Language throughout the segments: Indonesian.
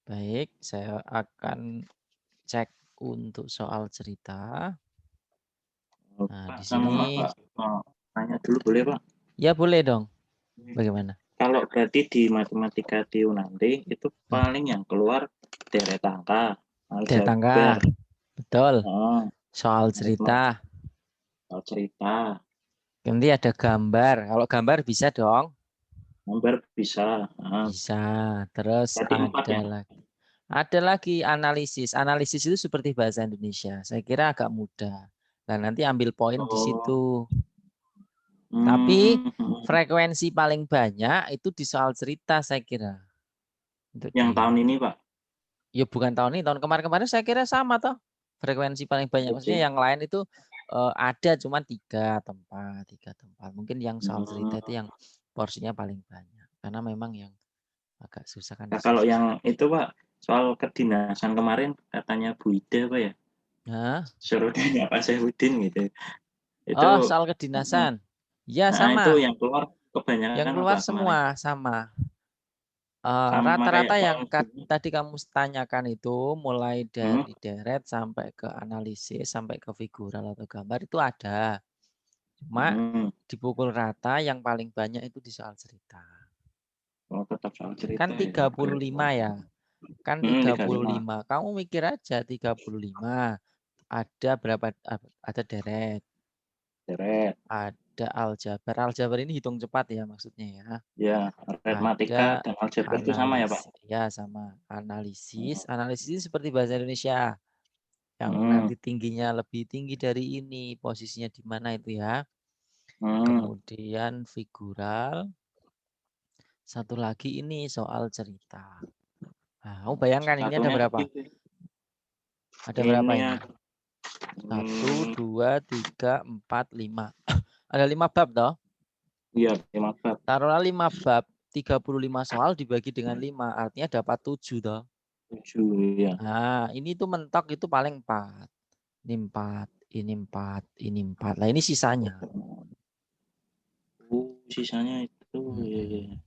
Baik, saya akan cek untuk soal cerita. Oh, Nah, Pak, di sama sini Pak, mau tanya dulu boleh Pak? ya boleh dong. Bagaimana? Kalau berarti di matematika di Unanti itu paling yang keluar deret angka, Dari tangga, aljabar, betul. oh, Soal itu cerita. soal cerita, Nanti ada gambar. Kalau gambar bisa dong. gambar bisa, Bisa. Terus berarti 4 ada ya? lagi. Ada lagi analisis. Analisis itu seperti bahasa Indonesia. Saya kira agak mudah. Nah, nanti ambil poin di Oh, situ. Tapi hmm, frekuensi paling banyak itu di soal cerita saya kira. Untuk yang tahun ini Pak? ya bukan tahun ini, tahun kemarin-kemarin saya kira sama toh. Frekuensi paling banyak. Iya Maksudnya sih. yang lain itu ada cuma 3 tempat, 3 tempat. Mungkin yang soal cerita itu yang Hmm. porsinya paling banyak. Karena memang yang agak susah kan di Nah, kalau situ. yang itu Pak, soal kedinasan kemarin katanya Bu Ida Pak ya, Nah, suruh tanya Pak Saifuddin gitu. Itu, oh soal kedinasan. Ya nah, itu sama. yang keluar Yang kebanyakan apa keluar kemarin? semua sama. Sama kayak Rata-rata yang tahun ini. tadi kamu tanyakan itu mulai Hmm, dari deret sampai ke analisis sampai ke figural atau gambar itu ada. Cuma hmm. dipukul rata yang paling banyak itu di soal cerita. Oh, tetap soal Kan cerita ya. Oke. 35 ya. Kan tiga puluh 35. lima. Kamu mikir aja 35. Ada berapa? Ada deret, Deret. ada aljabar. Aljabar ini hitung cepat ya maksudnya ya. Ya, aritmatika Ada dan aljabar itu sama ya, Pak? analisis. Ya sama. Analisis. Analisis ini seperti bahasa Indonesia. Yang Hmm, nanti tingginya lebih tinggi dari ini. Posisinya di mana itu ya. hmm. Kemudian figural. Satu lagi ini soal cerita. Nah, kamu bayangkan ini ada Satunya berapa? gitu. Ada berapa Ini ini? ada, 1, hmm, 2, 3, 4, 5. Ada 5 bab toh? iya 5 bab. Taruhlah 5 bab. 35 soal dibagi dengan 5. Artinya dapat 7 toh. 7 ya. Nah, ini tuh mentok itu paling 4. Ini 4, ini 4, ini 4. Nah, ini sisanya. Sisanya itu ya, ya. Mm-mm.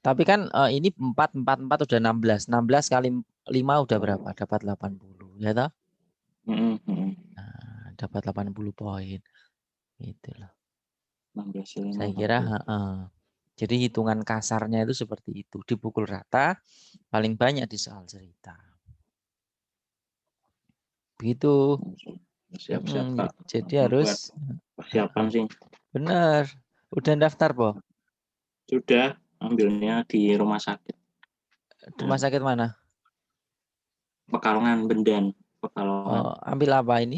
Tapi kan ini 4, 4, 4 udah 16. 16 kali 5 udah berapa? Dapat 80. Ya toh? Hmm, hmm. Nah, dapat 80 poin. Gitu loh. 16 5 Saya kira, 80. jadi hitungan kasarnya itu seperti itu. Dipukul rata, paling banyak di soal cerita. Begitu. Siap-siap, Pak. Jadi Buat harus, persiapan sih. benar. Udah daftar, Po? Sudah ambilnya di rumah sakit. Rumah Nah, sakit mana? Pekalongan Bendan, Pekalongan. Oh, ambil apa ini?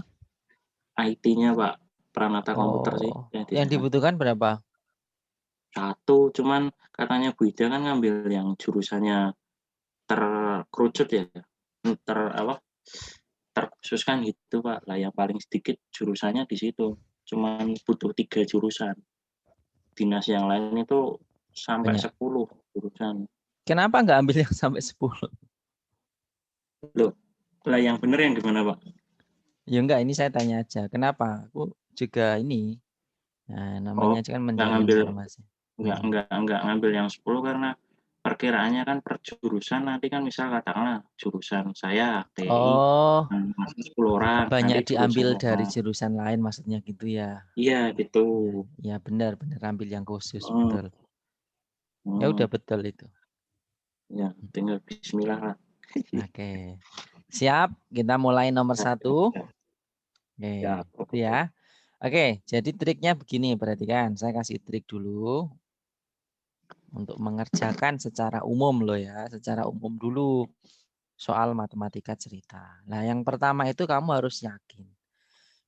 IT-nya Pak, Pranata Komputer sih Oh, yang di yang sana. dibutuhkan berapa? Satu, cuman katanya Bu Ida kan ngambil yang jurusannya terkerucut ya, ter apa, terkhususkan gitu Pak. Lah yang paling sedikit jurusannya di situ, cuman butuh 3 jurusan. Dinas yang lain itu sampai Banyak. 10 jurusan. Kenapa nggak ambil yang sampai 10? Loh, lah yang bener yang gimana Pak? Ya enggak, ini saya tanya aja. Kenapa? Aku juga ini. Nah, Oh, namanya kan nggak mencari ngambil informasi. nggak ngambil yang 10 karena perkiraannya kan per jurusan nanti kan misal katakanlah jurusan saya TI, Oh, masuk 10 orang, banyak nanti diambil jurusan dari mana jurusan lain maksudnya gitu ya. iya gitu. Ya, ya benar, benar ambil yang khusus Mhm, betul. Ya udah mhm, betul itu. ya tinggal bismillah lah. Oke. Siap, kita mulai nomor Siap siap 1. siap. Oke, Siap, itu oke. ya. Oke, jadi triknya begini, perhatikan. Saya kasih trik dulu untuk mengerjakan secara umum loh ya, secara umum dulu soal matematika cerita. Nah, yang pertama itu kamu harus yakin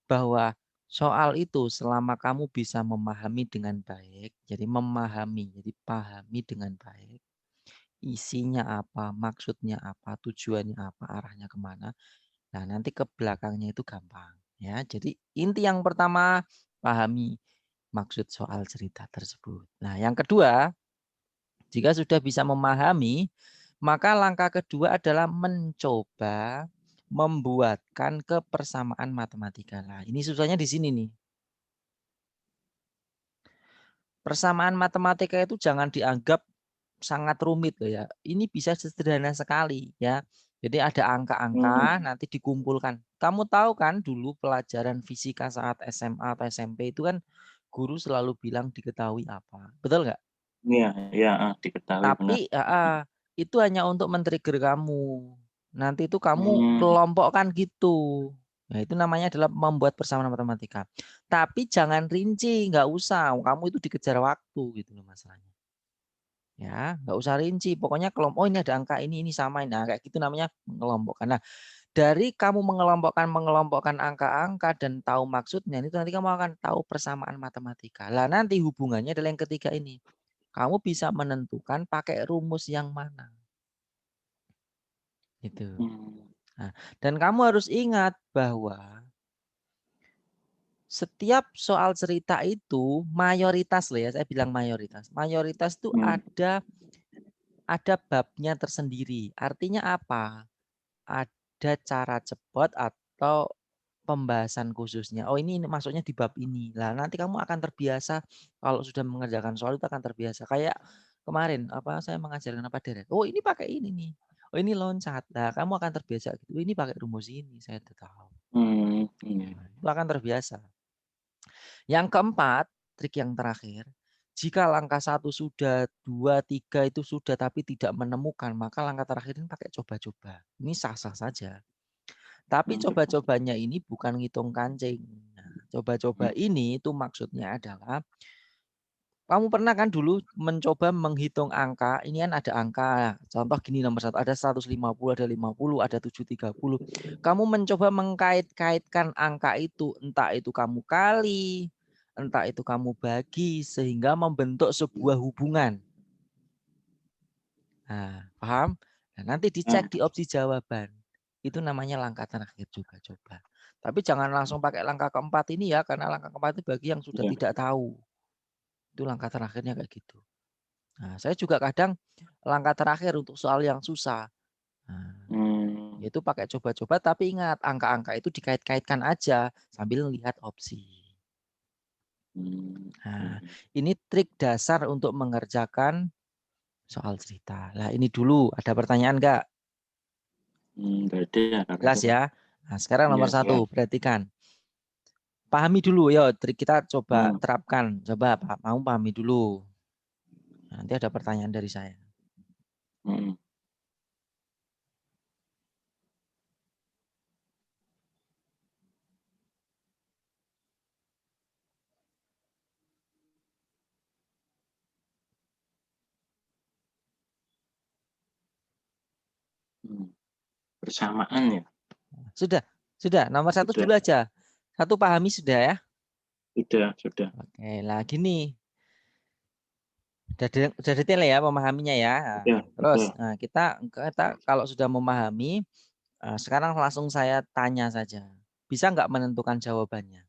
bahwa soal itu selama kamu bisa memahami dengan baik, jadi memahami, jadi pahami dengan baik, isinya apa, maksudnya apa, tujuannya apa, arahnya kemana. Nah, nanti ke belakangnya itu gampang. Ya, jadi inti yang pertama pahami maksud soal cerita tersebut. Nah, yang kedua, jika sudah bisa memahami, maka langkah kedua adalah mencoba membuatkan kebersamaan matematika. Nah, ini susahnya di sini nih. Persamaan matematika itu jangan dianggap sangat rumit loh ya. Ini bisa sederhana sekali ya. Jadi ada angka-angka nanti dikumpulkan. Kamu tahu kan dulu pelajaran fisika saat SMA atau SMP itu kan guru selalu bilang diketahui apa. Betul nggak? Iya, iya, diketahui benar. Tapi itu hanya untuk men-trigger kamu. Nanti itu kamu Hmm, kelompokkan gitu. Nah, itu namanya adalah membuat persamaan matematika. Tapi jangan rinci, nggak usah. Kamu itu dikejar waktu gitu loh masalahnya. Ya, nggak usah rinci. Pokoknya kelompok, oh ini ada angka ini sama. Nah, kayak gitu namanya mengelompokkan. Nah, dari kamu mengelompokkan angka-angka dan tahu maksudnya, itu nanti kamu akan tahu persamaan matematika. Lah nanti hubungannya adalah yang ketiga ini. Kamu bisa menentukan pakai rumus yang mana. Gitu. hmm, Nah, dan kamu harus ingat bahwa setiap soal cerita itu mayoritas loh ya, saya bilang mayoritas. Mayoritas itu hmm, ada babnya tersendiri. Artinya apa? Ada cara cepat atau pembahasan khususnya. Oh ini masuknya di bab ini. Lah nanti kamu akan terbiasa kalau sudah mengerjakan soal itu akan terbiasa. Kayak kemarin apa saya mengajarkan apa deret. Oh ini pakai ini nih. Oh ini loncat. Nah kamu akan terbiasa gitu. Oh, ini pakai rumus ini. Saya udah tahu. iya. Nah, itu akan terbiasa. Yang keempat, trik yang terakhir. Jika langkah 1 sudah, 2, 3 itu sudah tapi tidak menemukan, maka langkah terakhir ini pakai coba-coba. Ini sah-sah saja. Tapi Coba. coba-cobanya ini bukan ngitung kancing. Nah, coba-coba ini itu maksudnya adalah kamu pernah kan dulu mencoba menghitung angka, ini kan ada angka, contoh gini nomor 1, ada 150, ada 50, ada 730. Kamu mencoba mengkait-kaitkan angka itu, entah itu kamu kali, entah itu kamu bagi, sehingga membentuk sebuah hubungan. Nah, paham? Nah, nanti dicek di opsi jawaban. Itu namanya langkah terakhir juga coba. Tapi jangan langsung pakai langkah keempat ini ya, karena langkah keempat itu bagi yang sudah Iya. tidak tahu. Itu langkah terakhirnya kayak gitu. Nah, saya juga kadang langkah terakhir untuk soal yang susah. Nah, Hmm, itu pakai coba-coba, tapi ingat angka-angka itu dikait-kaitkan aja sambil lihat opsi. hmm, Nah, hmm. ini trik dasar untuk mengerjakan soal cerita. Nah, ini dulu ada pertanyaan enggak? Berarti ya kakak Jelas itu Pak. ya. Nah, sekarang Iya, nomor iya. 1, perhatikan. Pahami dulu, yo trik kita coba Hmm, terapkan. Coba Pak, mau pahami dulu. Nanti ada pertanyaan dari saya. hmm, hmm. Persamaan ya. Sudah. Nomor 1 Sudah, dulu aja. 1 pahami sudah ya. sudah. Oke, lah gini. Udah detail ya memahaminya ya. Nah, Sudah, terus sudah. kita kalau sudah memahami, sekarang langsung saya tanya saja. Bisa nggak menentukan jawabannya?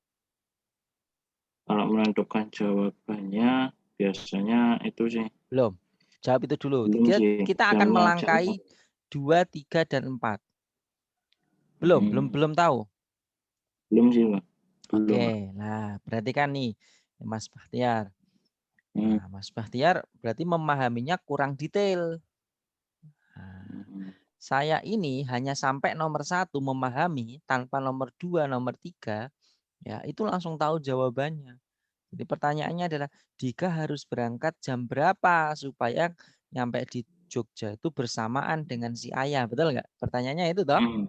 Kalau menentukan jawabannya biasanya itu sih Belum. Jawab itu dulu. belum sih. Kita akan Jawab, jawab. melangkai 2, 3, dan 4. Belum, belum, Hmm, belum tahu. belum sih Pak. Belum Pak. Oke, nah berarti kan nih Mas Bahtiar. Hmm, Nah, Mas Bahtiar berarti memahaminya kurang detail. Nah, hmm, saya ini hanya sampai nomor 1 memahami tanpa nomor 2, nomor 3, ya itu langsung tahu jawabannya. Jadi pertanyaannya adalah Dika harus berangkat jam berapa supaya nyampe di Jogja itu bersamaan dengan si ayah, betul nggak? Pertanyaannya itu toh? hmm,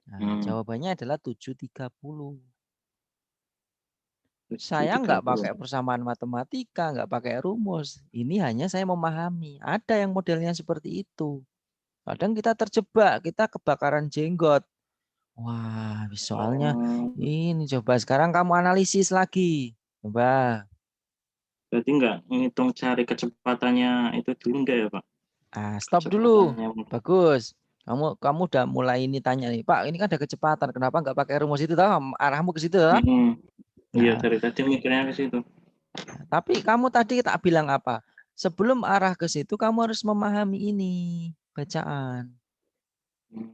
Nah, hmm. jawabannya adalah 7.30. tujuh Saya tiga nggak puluh pakai persamaan matematika, nggak pakai rumus. Ini hanya saya memahami. Ada yang modelnya seperti itu. Kadang kita terjebak, kita kebakaran jenggot. Wah, soalnya Oh, ini coba sekarang kamu analisis lagi. Coba. berarti nggak ngitung cari kecepatannya itu dulu enggak ya Pak? Stop dulu. Kecepatannya. Bagus. Kamu udah mulai ini tanya nih, Pak, ini kan ada kecepatan. Kenapa nggak pakai rumus itu toh? Arahmu ke situ toh? Hmm, iya Nah, dari tadi mikirnya ke situ. tapi kamu tadi tak bilang apa? Sebelum arah ke situ, kamu harus memahami ini bacaan. Hmm,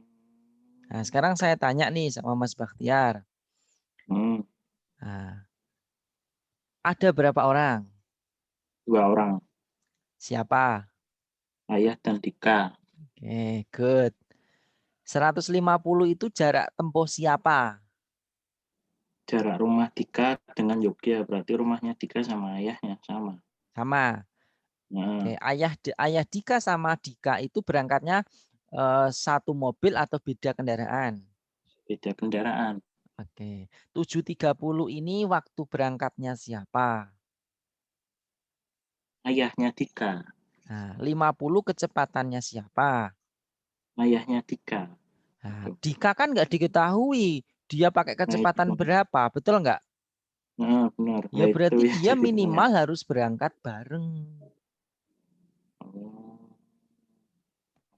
Nah, sekarang saya tanya nih sama Mas Bakhtiar. hmm, Nah, ada berapa orang? 2 orang. Siapa? Ayah dan Dika. Oke, good. 150 itu jarak tempuh siapa? Jarak rumah Dika dengan Yogya, berarti rumahnya Dika sama ayahnya sama. Sama. Nah, Oke, ayah Dika sama Dika itu berangkatnya satu mobil atau beda kendaraan? beda kendaraan. Oke. 7.30 ini waktu berangkatnya siapa? Ayahnya Dika. Nah, 50 kecepatannya siapa? Ayahnya Dika. Nah, Gitu. Dika kan nggak diketahui dia pakai Nah, itu kecepatan berapa, betul nggak? nah, benar. Ya Nah, itu berarti ya dia jadi minimal pertanyaan. harus berangkat bareng. Oh,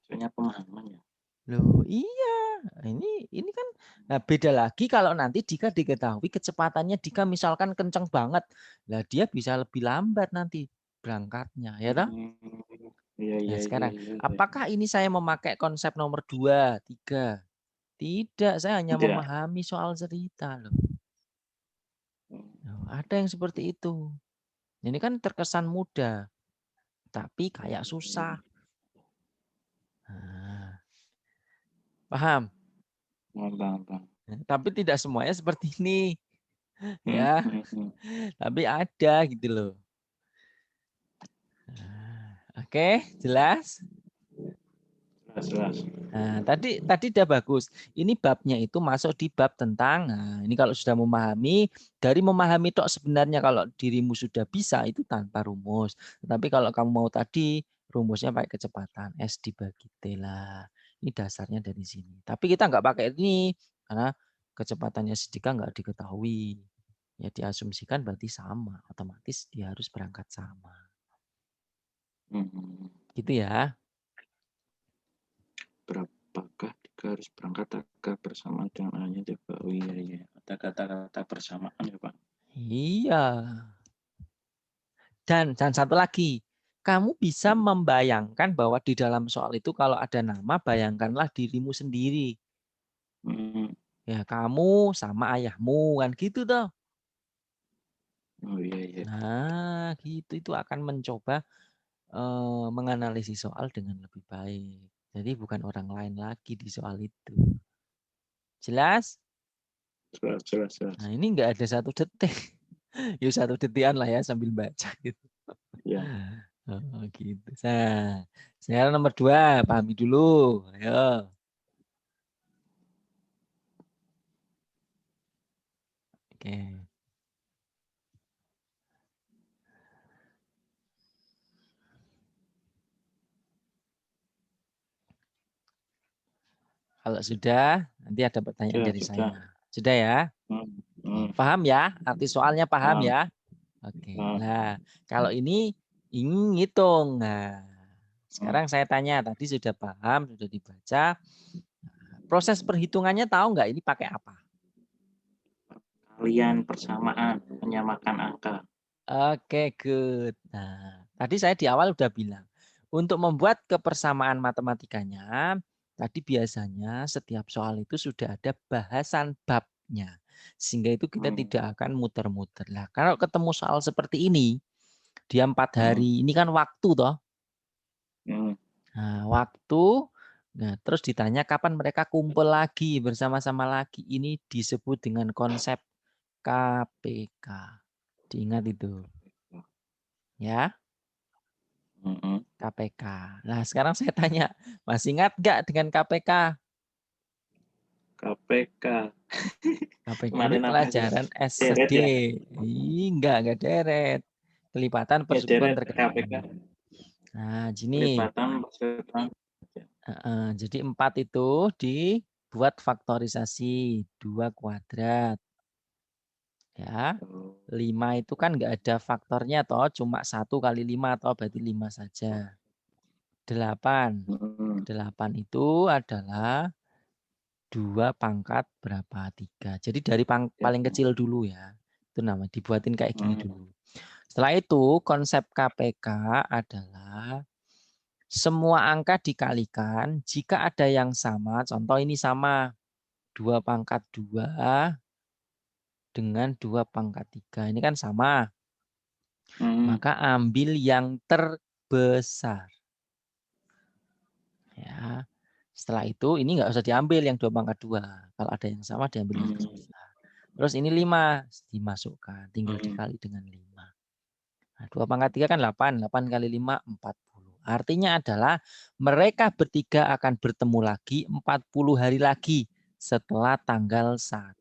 maksudnya pemahaman ya. Loh, iya. Ini kan nah beda lagi kalau nanti Dika diketahui kecepatannya Dika misalkan kenceng banget. Lah dia bisa lebih lambat nanti berangkatnya, ya toh? Iya, Nah, iya, iya, sekarang iya, iya. apakah ini saya memakai konsep nomor 2, 3? Tidak, saya hanya Tidak. memahami soal cerita loh. Loh, ada yang seperti itu. Ini kan terkesan mudah, tapi kayak susah. Nah, paham? Bang, bang, bang. Tapi tidak semuanya seperti ini, ya. Tapi ada gitu loh. Oke, jelas? Jelas, jelas. Nah, tadi udah bagus. Ini babnya itu masuk di bab tentang, nah, ini kalau sudah memahami, dari memahami tok sebenarnya kalau dirimu sudah bisa itu tanpa rumus. Tetapi kalau kamu mau tadi rumusnya pakai kecepatan S dibagi T lah. Ini dasarnya dari sini. Tapi kita nggak pakai ini karena kecepatannya sedikit nggak diketahui. Ya diasumsikan berarti sama, otomatis dia harus berangkat sama. Hmm. Gitu ya. Berapakah Dika harus berangkat agar bersamaan dengan ayahnya Dika? Oh iya, iya. Ada kata-kata bersamaan ya, Pak. Iya. Dan satu lagi, kamu bisa membayangkan bahwa di dalam soal itu kalau ada nama, bayangkanlah dirimu sendiri. Hmm. Ya, kamu sama ayahmu kan gitu toh. Oh iya, iya. Nah, gitu itu akan mencoba menganalisis soal dengan lebih baik. Jadi bukan orang lain lagi di soal itu. Jelas? Jelas, jelas, Nah, jelas. ini enggak ada 1 detik. Ya 1 detikan lah ya sambil baca gitu. Ya. Oh, gitu. Nah, sekarang nomor 2, pahami dulu. Ayo. Oke. Kalau sudah, nanti ada pertanyaan Sudah, dari sudah. saya. Sudah ya? Hmm. Oke, Hmm. paham ya? Arti soalnya paham Paham. ya? Oke. Paham. Nah, kalau ini ngitung. Nah, Hmm. sekarang saya tanya, tadi sudah paham, sudah dibaca. Proses perhitungannya tahu nggak ini pakai apa? Kalian persamaan, menyamakan angka. Oke, good. Nah, tadi saya di awal udah bilang, untuk membuat kebersamaan matematikanya, tadi biasanya setiap soal itu sudah ada bahasan babnya. Sehingga itu kita Hmm. tidak akan muter-muter. Lah, kalau ketemu soal seperti ini, dia 4 Hmm. hari, ini kan waktu toh. Hmm. Nah, waktu, nah terus ditanya kapan mereka kumpul lagi, bersama-sama lagi. Ini disebut dengan konsep KPK. Diingat itu. Ya. Hmm. KPK. Nah, sekarang saya tanya, masih ingat nggak dengan KPK? KPK. KPK ini Kemarin apa sih? pelajaran Deret SD. ya? Enggak deret. Kelipatan Ya persekutuan deret terkait. KPK. Nah, gini. Kelipatan persekutuan. Jadi 4 itu dibuat faktorisasi 2 kuadrat. Ya. 5 itu kan nggak ada faktornya toh, cuma 1 kali 5 toh, berarti 5 saja. 8. Hmm. 8 itu adalah 2 pangkat berapa? 3. Jadi dari Ya. paling kecil dulu ya. Itu nama dibuatin kayak gini Hmm. dulu. Setelah itu konsep KPK adalah semua angka dikalikan jika ada yang sama. Contoh ini sama 2 pangkat 2 dengan 2 pangkat 3. Ini kan sama. Hmm. Maka ambil yang terbesar. Setelah itu ini nggak usah diambil yang 2 pangkat 2. Kalau ada yang sama diambil yang terbesar. Terus ini 5 dimasukkan, tinggal dikali dengan 5. Nah, 2 pangkat 3 kan 8. 8 kali 5 40. Artinya adalah mereka bertiga akan bertemu lagi 40 hari lagi setelah tanggal 1.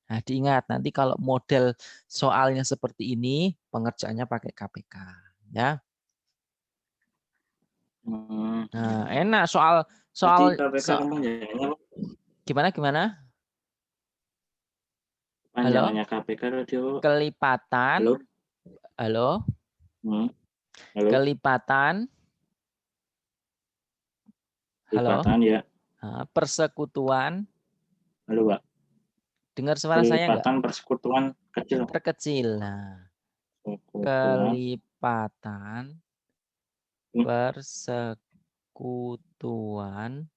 Nah, diingat nanti kalau model soalnya seperti ini, pengerjaannya pakai KPK, ya. Nah, enak Tadi soal KPK kepanjangannya apa? gimana? Halo? Panjangannya KPK tadi apa? Kelipatan. Halo? Halo? Halo? Kelipatan. Halo? Kelipatan ya. Persekutuan. Halo, Pak. Dengar suara saya enggak? Kelipatan persekutuan kecil. Terkecil. Nah, Persekutuan. kelipatan persekutuan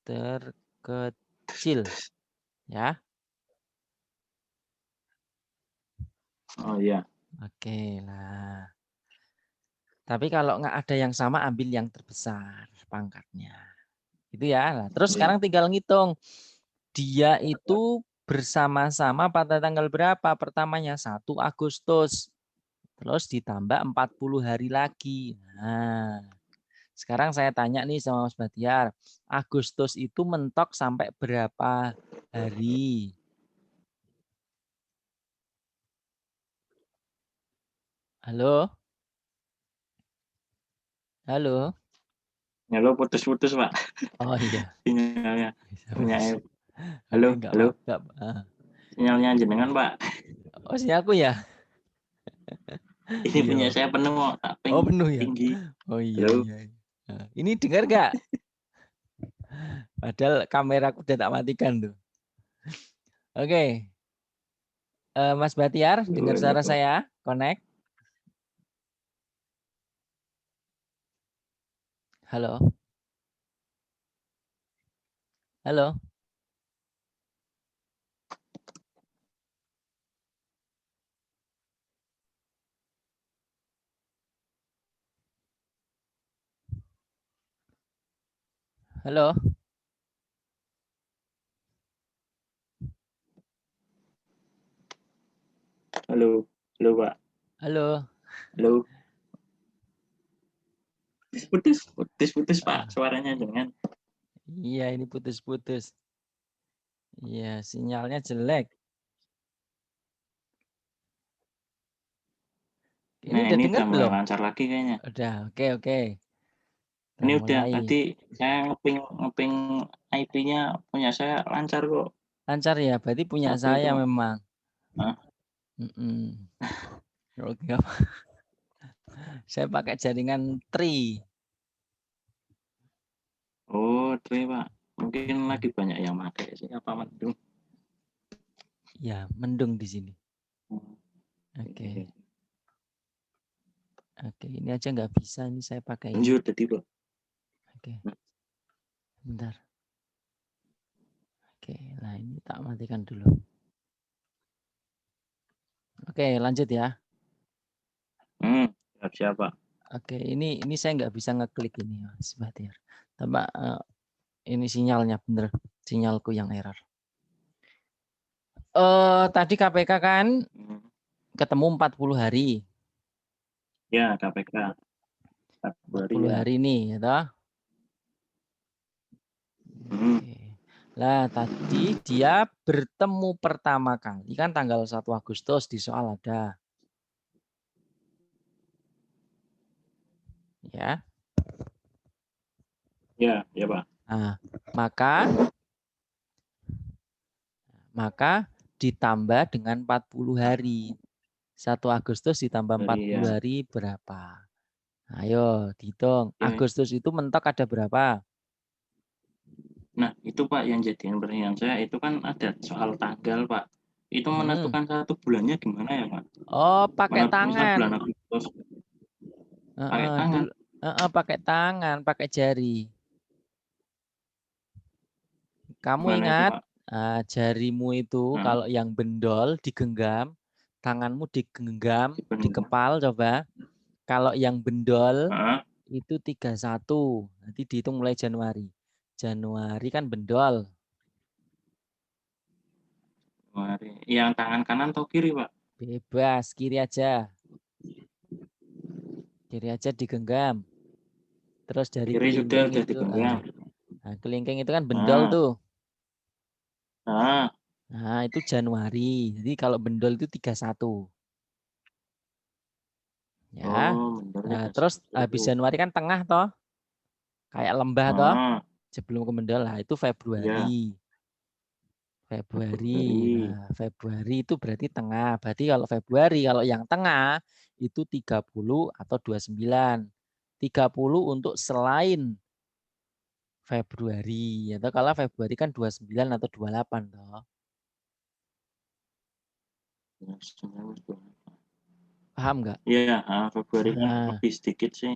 terkecil. Ya. Oh iya. Oke, lah. Tapi kalau nggak ada yang sama, ambil yang terbesar pangkatnya. Itu ya. Nah, terus sekarang tinggal ngitung. Dia itu bersama-sama pada tanggal berapa? Pertamanya 1 Agustus. Terus ditambah 40 hari lagi. Nah, sekarang saya tanya nih sama Mas Batiar. Agustus itu mentok sampai berapa hari? Halo? Halo? Halo, putus-putus, Pak. Oh iya. Sinyalnya. Oke, Halo, enggak halo. apa-apa. Sinyalnya jenengan, Pak. Oh, sinyalku ya? Ini punya Iya. saya penuh, tak Oh, ping penuh ya? tinggi. Oh iya, Halo. iya. Nah, ini dengar nggak? Padahal kameraku udah tak matikan tuh. Oke. Mas Batiar, dengar suara saya? Connect. Halo. Halo. Halo. Halo. Halo, Pak. Halo. Halo. Putus, Pak. Suaranya jenengan. Iya, ini putus-putus. Iya, sinyalnya jelek. Nah, Ini udah ini dengar udah mulai belum? lancar lagi kayaknya. Udah, oke. Udah Ini udah mulai. tadi saya ngeping IP-nya punya saya lancar kok. Lancar ya, berarti punya Tapi saya kok memang. Hah? Oke. Saya pakai jaringan Tri. Oh, Tri, Pak. Mungkin lagi banyak yang pakai sih apa mendung. Ya, mendung di sini. Oke. Oke, ini aja nggak bisa. Ini saya pakai ini. Lanjut tadi, Pak. Oke. Bentar. Oke, nah ini tak matikan dulu. Oke, lanjut ya. Siap, Pak. Oke, ini saya nggak bisa ngeklik ini, Mas Batiar. Tambah ini sinyalnya bener, sinyalku yang error. Tadi KPK kan ketemu 40 hari. Ya, KPK. 40 hari ini, ya toh? Oke. Lah, tadi dia bertemu pertama kali kan tanggal 1 Agustus di soal ada. Ya. Ya, Pak. Nah, maka ditambah dengan 40 hari. 1 Agustus ditambah 40 hari berapa? Ayo dihitung. Agustus itu mentok ada berapa? Nah, itu Pak yang jadiin pertanyaan saya itu kan ada soal tanggal, Pak. Itu menentukan 1 bulannya gimana ya, Pak? Oh, pakai Misal tangan. bulan Agustus. Pakai tangan. Pakai tangan, pakai jari. Kamu Gimana itu, ingat Pak? jarimu itu kalau yang bendol digenggam, tanganmu digenggam, dikepal coba. Kalau yang bendol itu 31. Nanti dihitung mulai Januari. Januari kan bendol. Januari. Yang tangan kanan atau kiri, Pak? Bebas, kiri aja. Kiri aja digenggam. Terus dari Kiri sudah kelingking itu. digenggam. Nah, kelingking itu kan bendol tuh. Nah, Nah, itu Januari. Jadi kalau bendol itu 31. Ya. oh, bendol Nah, terus 31. habis Januari kan tengah toh. Kayak lembah toh. Ah, Sebelum ke bendol. Nah, itu ya, Februari. Februari. Februari. Nah, Februari itu berarti tengah. Berarti kalau Februari, kalau yang tengah itu 30 atau 29. 30 untuk selain Februari. Atau kalau Februari kan 29 atau 28 toh. Ya, 19. Paham nggak? Iya, Februari kan Nah, lebih sedikit sih.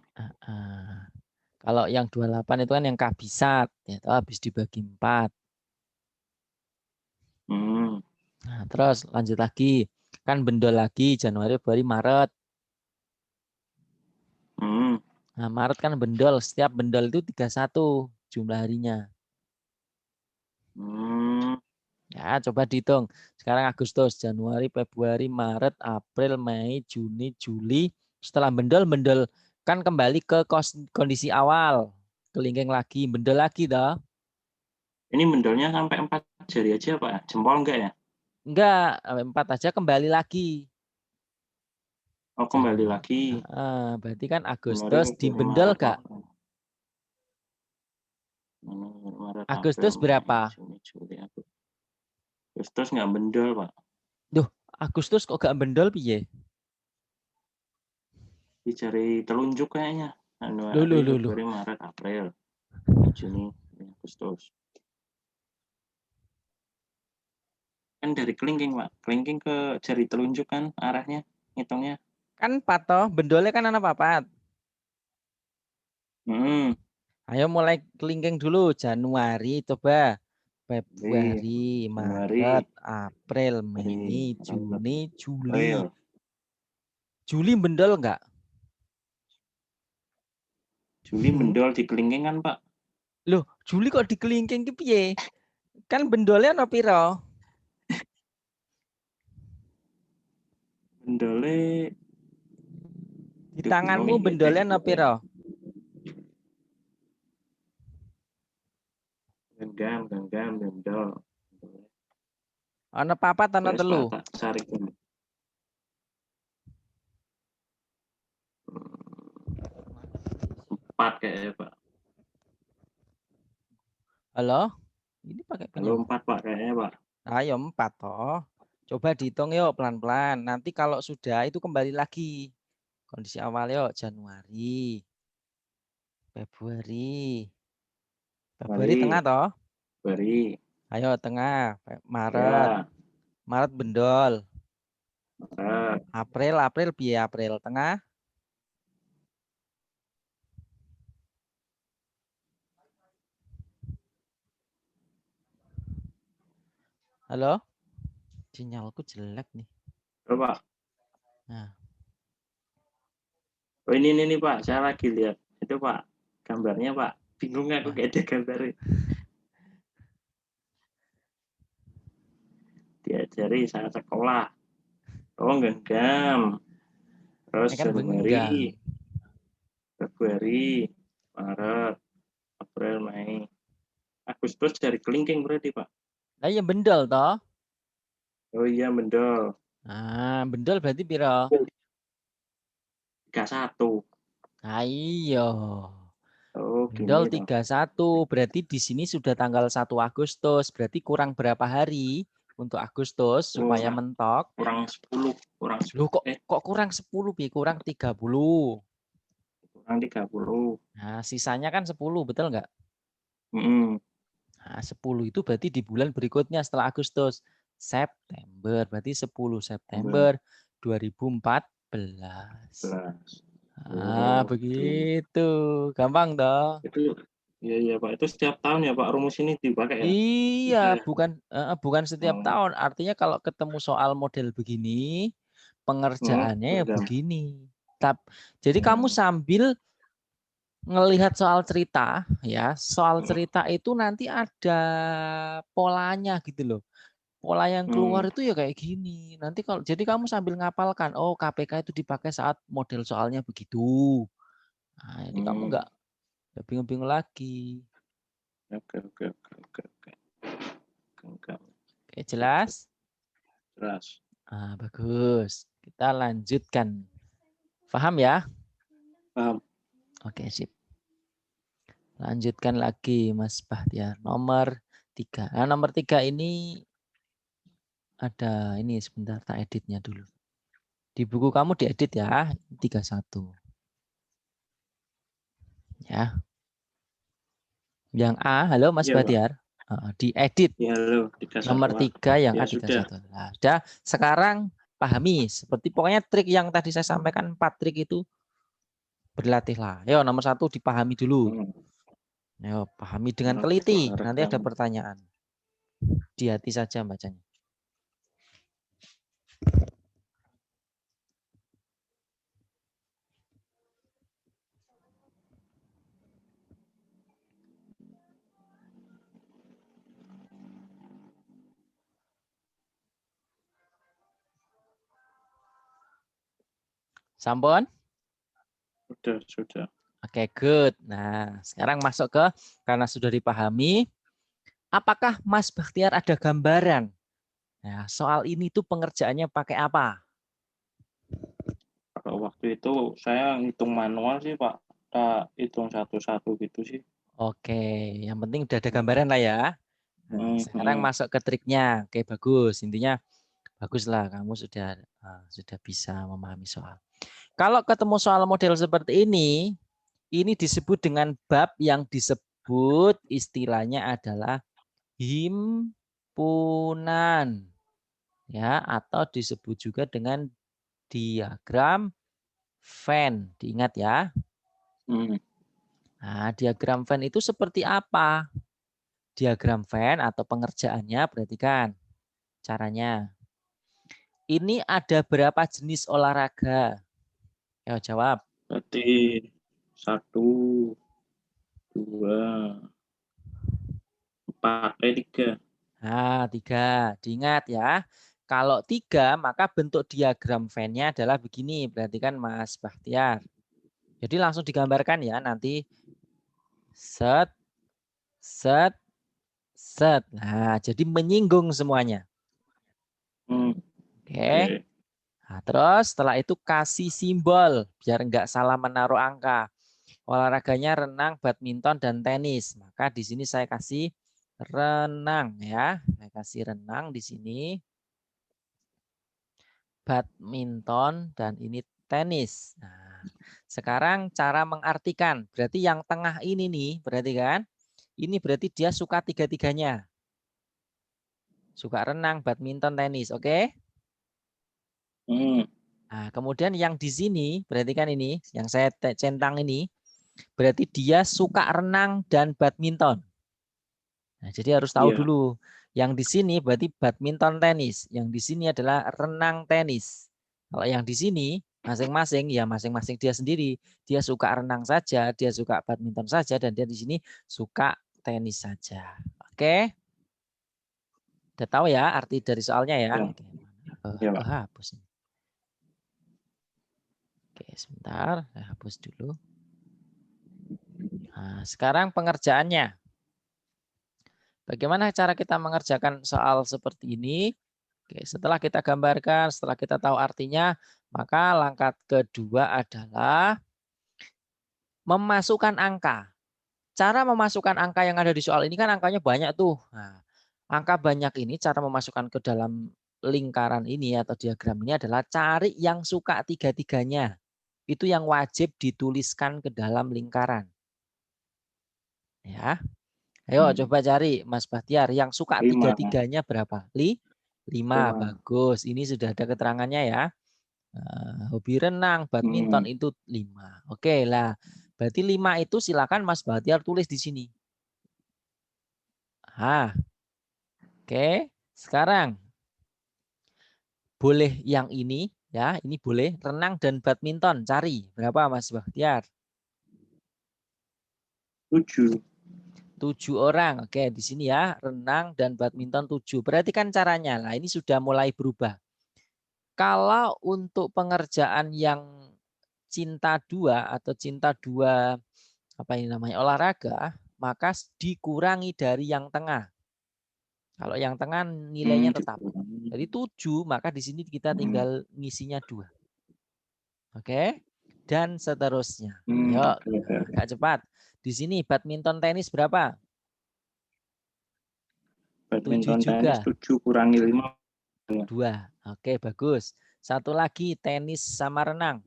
kalau yang 28 itu kan yang kabisat. Ya, toh, habis dibagi 4. Hmm, Nah, terus lanjut lagi. Kan bendol lagi Januari, Februari, Maret. hmm, Nah, Maret kan bendol. Setiap bendol itu 31 jumlah harinya. hmm. Ya, coba dihitung. Sekarang Agustus, Januari, Februari, Maret, April, Mei, Juni, Juli. Setelah bendol kan kembali ke kondisi awal. Kelingking lagi, bendol lagi toh. Ini bendolnya sampai 4 jari aja, Pak? Jempol enggak ya? Enggak, sampai 4 aja kembali lagi. Oh, kembali Januari. lagi. Berarti kan Januari, Agustus di Februari, bendol Maret, gak? April. Maret, April, Agustus Mei, berapa? Juni, Juli, Agustus nggak bendol, Pak. Duh, Agustus kok gak bendol piye? Dicari telunjuk kayaknya. Loh, Januari, loh, loh, loh. Februari, Maret, April, Mei, Juni, Juli, Agustus. Kan dari kelingking, Pak. Kelingking ke jari telunjuk kan arahnya, hitungnya. Kan 4 toh, bendolnya kan anak papat. Hmm, Ayo mulai kelingking dulu. Januari coba. Januari, Februari, Januari, Maret, April, Februari, Mei, Maret, Juni, Juli. April. Juli bendol enggak? Juli bendol di kelingking kan, Pak? Loh, Juli kok dikelingking ki piye? Kan bendolnya ono piro? Bendolnya Di bingung tanganmu ini bendolnya ono piro? genggam, genggam, bendol. Ono papat ono Wes, telu? Pak, tak cari dulu. Empat kayaknya, Pak. Halo? Ini pakai Halo, penyambung. 4, Pak, kayaknya, Pak. Ayo 4 toh. Coba dihitung yuk pelan-pelan. Nanti kalau sudah itu kembali lagi. Kondisi awal yuk. Januari. Februari. Februari Mari, tengah toh. beri. Ayo tengah. Maret. Ya, Maret bendol. Maret. April piye April tengah. Halo? Sinyalku jelek nih. Halo, Pak. Nah, Oh, ini, Pak. Saya lagi lihat. Itu, Pak. Gambarnya, Pak. Bingung aku wah. kayak ada gambarnya. Diajari saat sekolah. Oh, genggam. Terus Ini kan Januari, benggang. Februari, Maret, April, Mei. Agustus dari kelingking berarti, Pak. Nah, ya bendol toh. Oh iya, bendol. Nah, bendol berarti piro? 31. Nah, iya. Oh, Bendol gini toh. 31. Berarti di sini sudah tanggal 1 Agustus. Berarti kurang berapa hari untuk Agustus supaya Kurang, mentok? kurang 10. Kurang, Loh, kok eh, kok kurang 10 Bi? Kurang 30. kurang 30. Nah, sisanya kan 10, betul nggak? Mm-mm. Nah, 10 itu berarti di bulan berikutnya setelah Agustus. September. Berarti 10 September 2014. 11. Oh, gitu. Begitu. Gampang dong. Itu, iya, iya, Pak. Itu setiap tahun ya, Pak, rumus ini dipakai ya? Iya, Bisa ya? bukan setiap Oh, tahun. Artinya kalau ketemu soal model begini, pengerjaannya ya genggam. begini. Jadi kamu Hmm. sambil ngelihat soal cerita, ya, soal cerita itu nanti ada polanya gitu loh. Pola yang keluar itu ya kayak gini. Nanti kalau jadi kamu sambil ngapalkan, oh KPK itu dipakai saat model soalnya begitu. Nah, jadi kamu nggak bingung-bingung lagi. Oke, oke, oke, oke, oke. Oke, Oke, jelas? jelas. Ah, bagus. Kita lanjutkan. Paham ya? Paham. Oke, sip. Lanjutkan lagi, Mas Bahtiar. Nomor 3. Nah, nomor 3 ini ada ini sebentar tak editnya dulu. Di buku kamu diedit ya, 31. Ya. Yang A, halo Mas Iya, Pak. Bahtiar. Diedit. Ya, halo, 31, Nomor Pak. 3 yang Ya, sudah. A31. Nah, sudah. Sekarang pahami. Seperti pokoknya trik yang tadi saya sampaikan, 4 trik itu berlatihlah. Yo, nomor 1 dipahami dulu. Yo, pahami dengan teliti. Nanti ada pertanyaan. Di hati saja bacanya. Sampun? Sudah. Oke, good. Nah, sekarang masuk ke, karena sudah dipahami, apakah Mas Bahtiar ada gambaran? Nah, soal ini tuh pengerjaannya pakai apa? Kalau waktu itu saya hitung manual sih, Pak. Kita hitung satu-satu gitu sih. Oke, yang penting udah ada gambaran lah ya. Nah, sekarang masuk ke triknya. Oke, bagus. Intinya baguslah kamu sudah bisa memahami soal. Kalau ketemu soal model seperti ini disebut dengan bab yang disebut istilahnya adalah himpunan, ya, atau disebut juga dengan diagram Venn. Diingat ya. Nah, diagram Venn itu seperti apa? Diagram Venn atau pengerjaannya, perhatikan caranya. Ini ada berapa jenis olahraga? Ayo jawab. Berarti 1, 2, 4, 3. Nah, 3. Diingat ya. Kalau 3, maka bentuk diagram Venn-nya adalah begini. Perhatikan Mas Bahtiar. Jadi langsung digambarkan ya nanti. Set, set, set. Nah, jadi menyinggung semuanya. Oke. Nah, terus setelah itu kasih simbol biar enggak salah menaruh angka. Olahraganya renang, badminton, dan tenis. Maka di sini saya kasih renang ya. Saya kasih renang di sini. Badminton dan ini tenis. Nah, sekarang cara mengartikan. Berarti yang tengah ini nih, berarti kan? Ini berarti dia suka tiga-tiganya. Suka renang, badminton, tenis. Oke? Nah, kemudian yang di sini, berarti kan ini, yang saya centang ini, berarti dia suka renang dan badminton. Nah, jadi harus tahu dulu. Yang di sini berarti badminton tenis. Yang di sini adalah renang tenis. Kalau yang di sini masing-masing ya masing-masing dia sendiri. Dia suka renang saja, dia suka badminton saja, dan dia di sini suka tenis saja. Oke? Udah tahu ya arti dari soalnya ya? Oke. Hapus. Oke, sebentar. Saya hapus dulu. Nah, sekarang pengerjaannya. Bagaimana cara kita mengerjakan soal seperti ini? Oke, setelah kita gambarkan, setelah kita tahu artinya, maka langkah kedua adalah memasukkan angka. Cara memasukkan angka yang ada di soal ini kan angkanya banyak tuh. Nah, angka banyak ini cara memasukkan ke dalam lingkaran ini atau diagram ini adalah cari yang suka tiga-tiganya. Itu yang wajib dituliskan ke dalam lingkaran. Ya. Ayo coba cari Mas Bahtiar yang suka tiga-tiganya berapa? 5. Bagus. Ini sudah ada keterangannya ya. Hobi renang, badminton itu 5. Oke lah. Berarti 5 itu silakan Mas Bahtiar tulis di sini. Oke. Sekarang boleh yang ini ya, ini boleh renang dan badminton. Cari berapa Mas Bahtiar? 7. 7 orang. Oke, di sini ya, renang dan badminton 7. Perhatikan caranya. Nah, ini sudah mulai berubah. Kalau untuk pengerjaan yang cinta 2 atau cinta 2 apa ini namanya olahraga, maka dikurangi dari yang tengah. Kalau yang tengah nilainya tetap. Jadi 7, maka di sini kita tinggal ngisinya 2. Oke? Dan seterusnya. Ayo, agak cepat. Di sini badminton tenis berapa? Badminton 7 tenis juga. 7 kurangi 5. 2. Oke, bagus. Satu lagi tenis sama renang.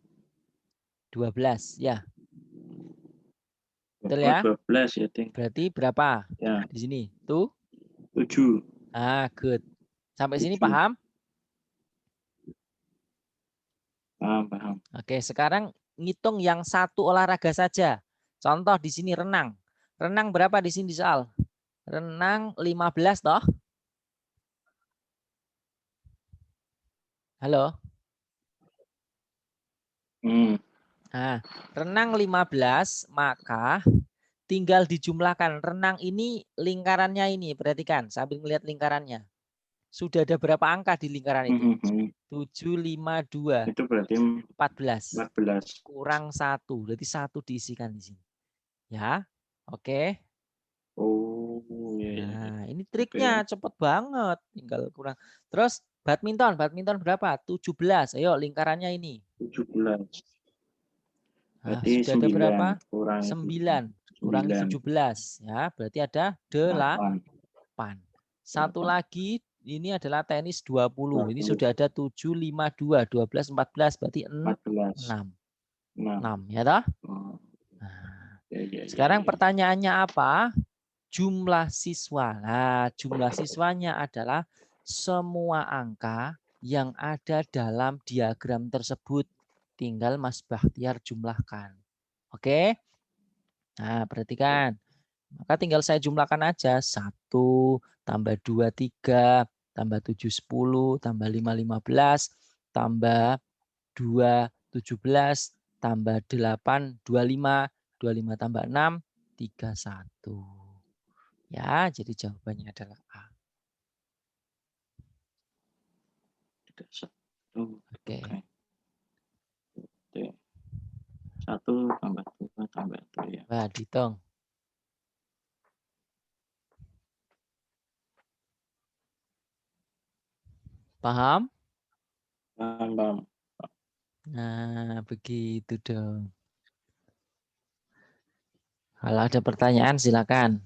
12, ya. Betul ya? 12 ya, Ting. Berarti berapa? Ya. Di sini. Tuh. 7. Ah, good. Sampai sini 7. paham? Paham. Oke, sekarang ngitung yang satu olahraga saja. Contoh di sini renang. Renang berapa di sini soal? Renang 15 toh? Halo? Nah, renang 15, maka tinggal dijumlahkan. Renang ini lingkarannya ini, perhatikan sambil melihat lingkarannya. Sudah ada berapa angka di lingkaran itu? 7, 5, 2. Itu berarti 14. 14. Kurang 1. Berarti 1 diisikan di sini. Ya, oke. Oh, iya. Nah, ini triknya cepet banget. Tinggal kurang. Terus badminton. Badminton berapa? 17. Ayo lingkarannya ini. 17. Nah, Berarti sudah ada berapa? 9. 9. Kurangi 17. Ya, berarti ada 8. 8. Satu lagi ini adalah tenis 20. Ini sudah ada 7, 5, 2. 12, 14. Berarti 6. 6 ya toh? Nah, sekarang pertanyaannya apa? Jumlah siswa. Nah, jumlah siswanya adalah semua angka yang ada dalam diagram tersebut. Tinggal Mas Bahtiar jumlahkan. Oke? Nah, perhatikan. Maka tinggal saya jumlahkan aja. 1 tambah 2, 3, tambah 7, 10, tambah 5, 15, tambah 2, 17, tambah 8, 25, 25 tambah 6, 31. Ya, jadi jawabannya adalah A. Oke. 1 tambah 2 tambah 2 ya. Wah, dihitung. Paham? Paham. Nah, begitu dong. Kalau ada pertanyaan silakan.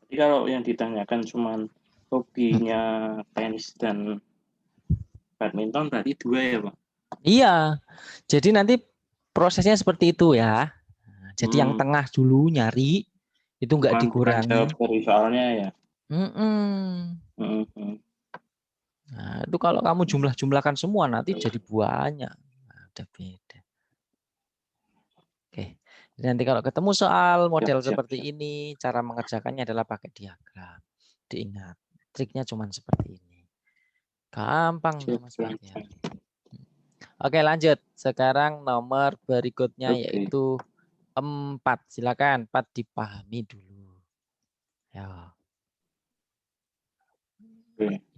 Jadi kalau yang ditanyakan cuma hobinya tenis dan badminton berarti 2 ya, Pak? Iya. Jadi nanti prosesnya seperti itu ya. Jadi yang tengah dulu nyari, itu enggak Bukan jawab dikurangi. dari soalnya ya. Nah, itu kalau kamu jumlah-jumlahkan semua nanti jadi banyak. Nah, udah beda. Oke. Nanti kalau ketemu soal model seperti ini, cara mengerjakannya adalah pakai diagram. Diingat, triknya cuma seperti ini. Gampang, Mas Bahtiar. Oke, lanjut. Sekarang nomor berikutnya yaitu 4. Silakan, 4 dipahami dulu. Ya.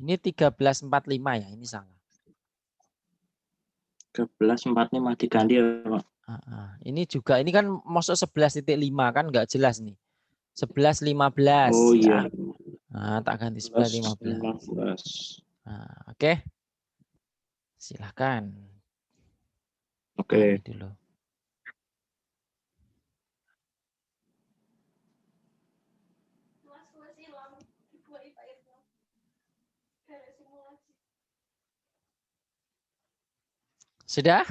Ini 1345 ya, ini salah. 1345 diganti ya, Pak. Ini juga, ini kan masuk 11.5 kan nggak jelas nih. 11.15 Oh ya. iya. Nah, tak ganti 11.15. Nah, oke. Silakan. Oke. Dulu. Sudah?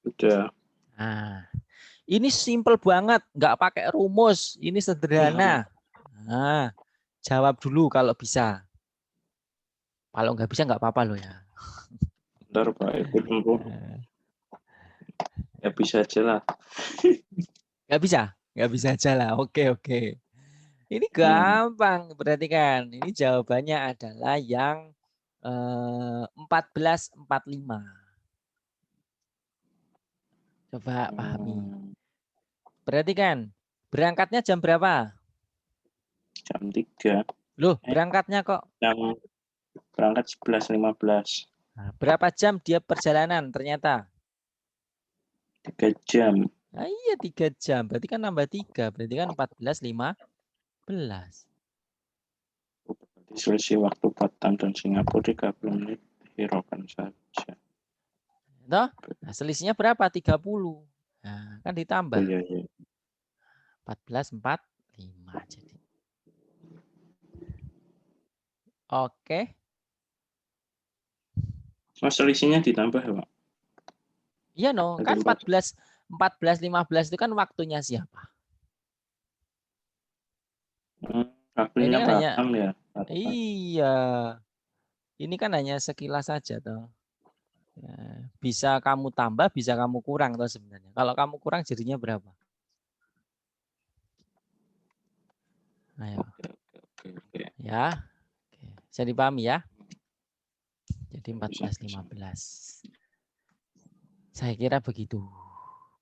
Sudah. Nah, ini simple banget, nggak pakai rumus. Ini sederhana. Nah, jawab dulu kalau bisa. Kalau nggak bisa nggak apa-apa loh ya. Bentar Pak, ikut dulu. Ya bisa aja lah. Nggak bisa? Nggak bisa aja lah. Oke. Ini gampang, perhatikan. Ini jawabannya adalah yang 14.45. Coba pahami. Perhatikan, berangkatnya jam berapa? Jam 3. Loh, berangkatnya kok. Jam berangkat 11.15. Nah, berapa jam dia perjalanan ternyata? 3 jam. Nah, iya 3 jam. Berarti kan nambah 3. Berarti kan 14.15. Selisih waktu Batam dan Singapura 30 menit. Hiraukan saja. Toh? Nah, selisihnya berapa? 30. Nah, kan ditambah. Oh, iya, iya. 14.45 jadi. Oke. Oh, selisihnya ditambah ya, Pak? Iya no, kan 14.15 itu kan waktunya siapa? Ini Waktunya kan hanya Batam ya. iya. Ini kan hanya sekilas saja toh. Ya, bisa kamu tambah, bisa kamu kurang toh sebenarnya. Kalau kamu kurang jadinya berapa? Ayo. Oke. Ya. Oke. Bisa dipahami ya? Jadi 14.15. Saya kira begitu.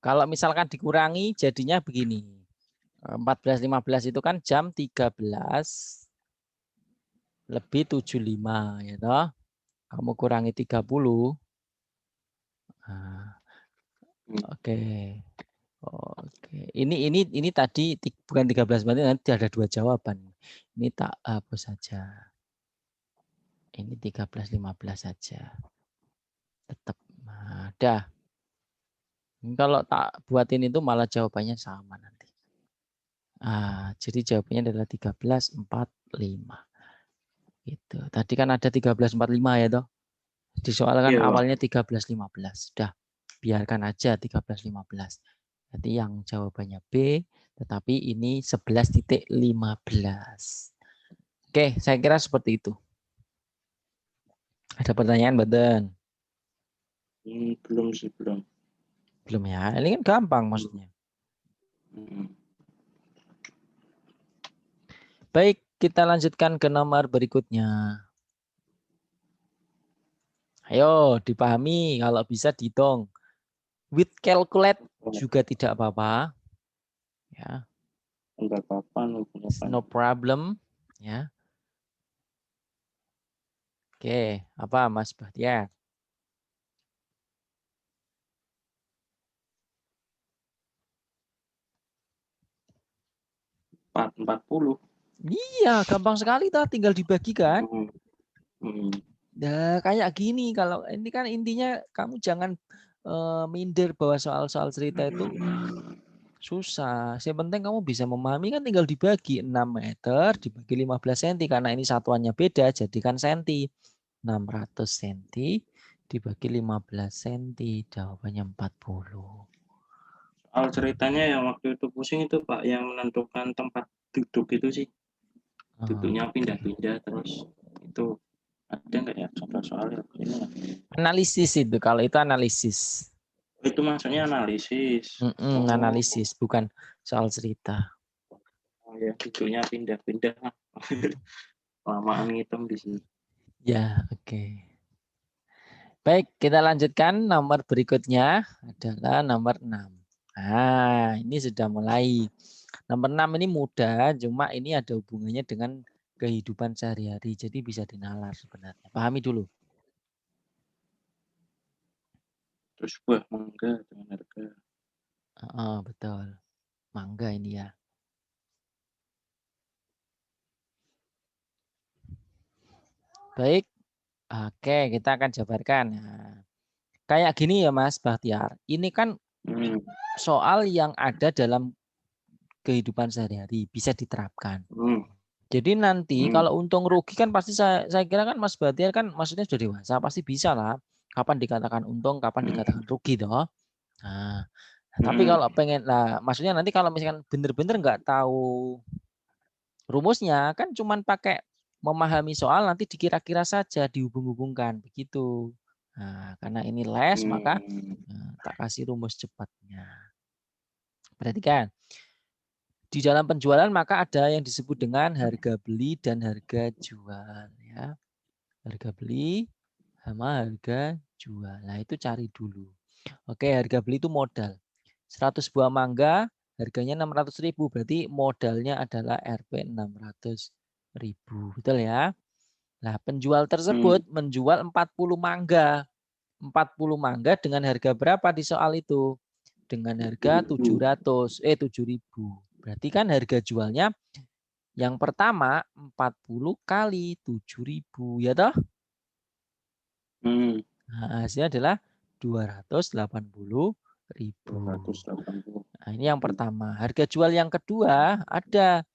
Kalau misalkan dikurangi jadinya begini. 14.15 itu kan jam 13 lebih 75 ya toh. Kamu kurangi 30. Nah, oke. Oke. Ini tadi bukan 13 berarti nanti ada 2 jawaban. Ini tak hapus saja. Ini 13.15 saja. Tetap ada. Kalau tak buatin itu malah jawabannya sama nanti. Jadi jawabannya adalah 13.45. Gitu. Tadi kan ada 13.45 ya toh. Di soal kan Iya, Pak. awalnya 13.15. Sudah, biarkan aja 13.15. Nanti yang jawabannya B, tetapi ini 11.15. Oke, saya kira seperti itu. Ada pertanyaan, Badan? Belum sih, belum. Belum ya. Ini kan gampang maksudnya. Baik, kita lanjutkan ke nomor berikutnya. Ayo, dipahami. Kalau bisa dihitung. With calculate juga tidak apa-apa. Ya, Enggak apa-apa, no problem. Ya. Oke, apa Mas Bahtiar? 40. Iya, gampang sekali toh, tinggal dibagikan. Nah, kayak gini kalau ini kan intinya kamu jangan minder bahwa soal-soal cerita itu susah. Yang penting kamu bisa memahami kan tinggal dibagi 6 meter dibagi 15 cm karena ini satuannya beda jadikan senti. 600 cm dibagi 15 cm jawabannya 40. Soal ceritanya yang waktu itu pusing itu Pak yang menentukan tempat duduk itu sih. Duduknya Oke. pindah-pindah terus itu ada nggak ya contoh soalnya ini? Analisis itu kalau itu analisis. Itu maksudnya analisis. Oh, Analisis bukan soal cerita. oh ya duduknya pindah-pindah. Lamaan ngitung di sini. Ya, oke. Baik, kita lanjutkan. Nomor berikutnya adalah nomor 6. Nah, ini sudah mulai. Nomor 6 ini mudah, cuma ini ada hubungannya dengan kehidupan sehari-hari. Jadi bisa dinalar sebenarnya. Pahami dulu. Terus buah mangga dengan harga. Oh, betul. Mangga ini ya. Baik. Oke, kita akan jabarkan. Nah, kayak gini ya Mas Bahtiar. Ini kan soal yang ada dalam kehidupan sehari-hari. Bisa diterapkan. Jadi nanti kalau untung rugi kan pasti saya kira kan Mas Bahtiar kan maksudnya sudah dewasa pasti bisa lah. Kapan dikatakan untung, kapan dikatakan rugi toh. Nah, tapi kalau pengen lah maksudnya nanti kalau misalkan bener-bener nggak tahu rumusnya kan cuman pakai memahami soal nanti dikira-kira saja dihubung-hubungkan begitu. Nah, karena ini les maka tak kasih rumus cepatnya. Perhatikan. Di dalam penjualan maka ada yang disebut dengan harga beli dan harga jual ya. Harga beli sama harga jual. Nah, itu cari dulu. Oke, harga beli itu modal. 100 buah mangga harganya 600.000, berarti modalnya adalah Rp 600.000. Betul ya? Nah, penjual tersebut menjual 40 mangga. 40 mangga dengan harga berapa di soal itu? Dengan harga 7.000. Berarti kan harga jualnya yang pertama 40 kali 7.000, ya toh? Nah, hasilnya adalah 280.000. 280. Nah, ini yang pertama. Harga jual yang kedua ada.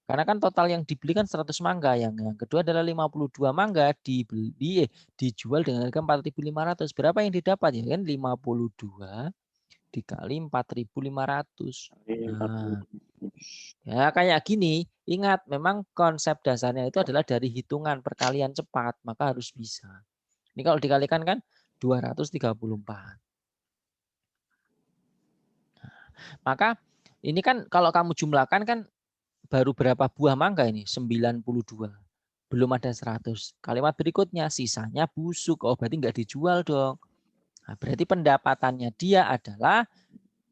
Karena kan total yang dibeli kan 100 mangga. Yang kedua adalah 52 mangga dijual dengan harga 4.500. Berapa yang didapat? Ya kan 52 dikali 4.500. Nah, ya kayak gini. Ingat, memang konsep dasarnya itu adalah dari hitungan perkalian cepat. Maka harus bisa. Ini kalau dikalikan kan 234. Maka ini kan kalau kamu jumlahkan kan baru berapa buah mangga ini? 92. Belum ada 100. Kalimat berikutnya sisanya busuk. Oh, berarti nggak dijual dong. Nah, berarti pendapatannya dia adalah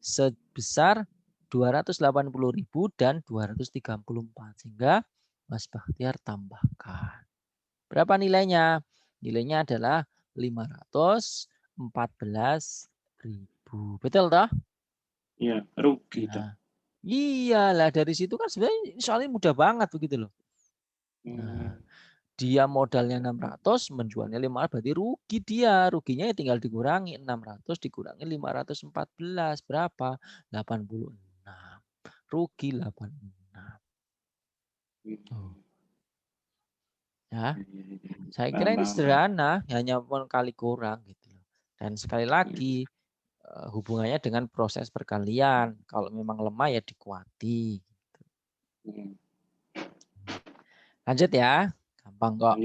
sebesar 280.000 dan 234. Sehingga Mas Bahtiar tambahkan. Berapa nilainya? Nilainya adalah 514.000. Betul toh? Iya, rugi toh. Nah, iyalah dari situ kan sebenarnya soalnya mudah banget begitu loh. Nah, dia modalnya 600, menjualnya 500, berarti rugi dia. Ruginya ya tinggal dikurangi 600 dikurangi 514 berapa? 86. Rugi 86. Oh. Ya, saya kira ini sederhana, hanya kali kurang gitu loh. Dan sekali lagi hubungannya dengan proses perkalian. Kalau memang lemah ya dikuati. Lanjut ya, gampang kok.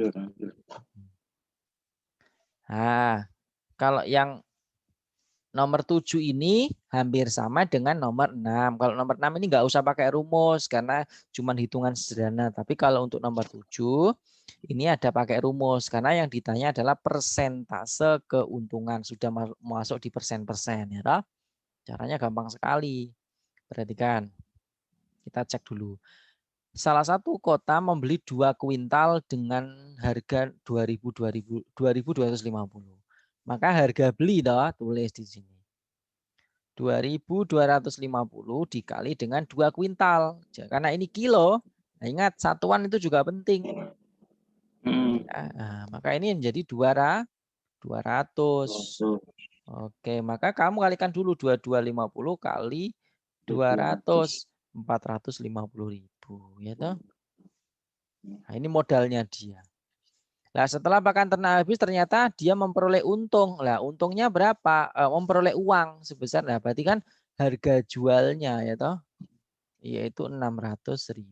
Nah, kalau yang nomor 7 ini hampir sama dengan nomor 6. Kalau nomor 6 ini nggak usah pakai rumus karena cuma hitungan sederhana. Tapi kalau untuk nomor 7 ini ada pakai rumus karena yang ditanya adalah persentase keuntungan. Sudah masuk di persen-persen ya toh? Caranya gampang sekali. Perhatikan. Kita cek dulu. Salah satu kota membeli 2 kuintal dengan harga 2.250. Maka harga beli toh, tulis di sini. 2.250 dikali dengan 2 kuintal. Karena ini kilo, nah ingat satuan itu juga penting. Ya, nah, maka ini menjadi 200. Oke, maka kamu kalikan dulu 2.250 kali 200, 450.000. Ya toh? Nah, ini modalnya dia. Nah, setelah pakan ternak habis ternyata dia memperoleh untung. Lah, untungnya berapa? Memperoleh uang sebesar. Nah, berarti kan harga jualnya ya toh, yaitu 600.000.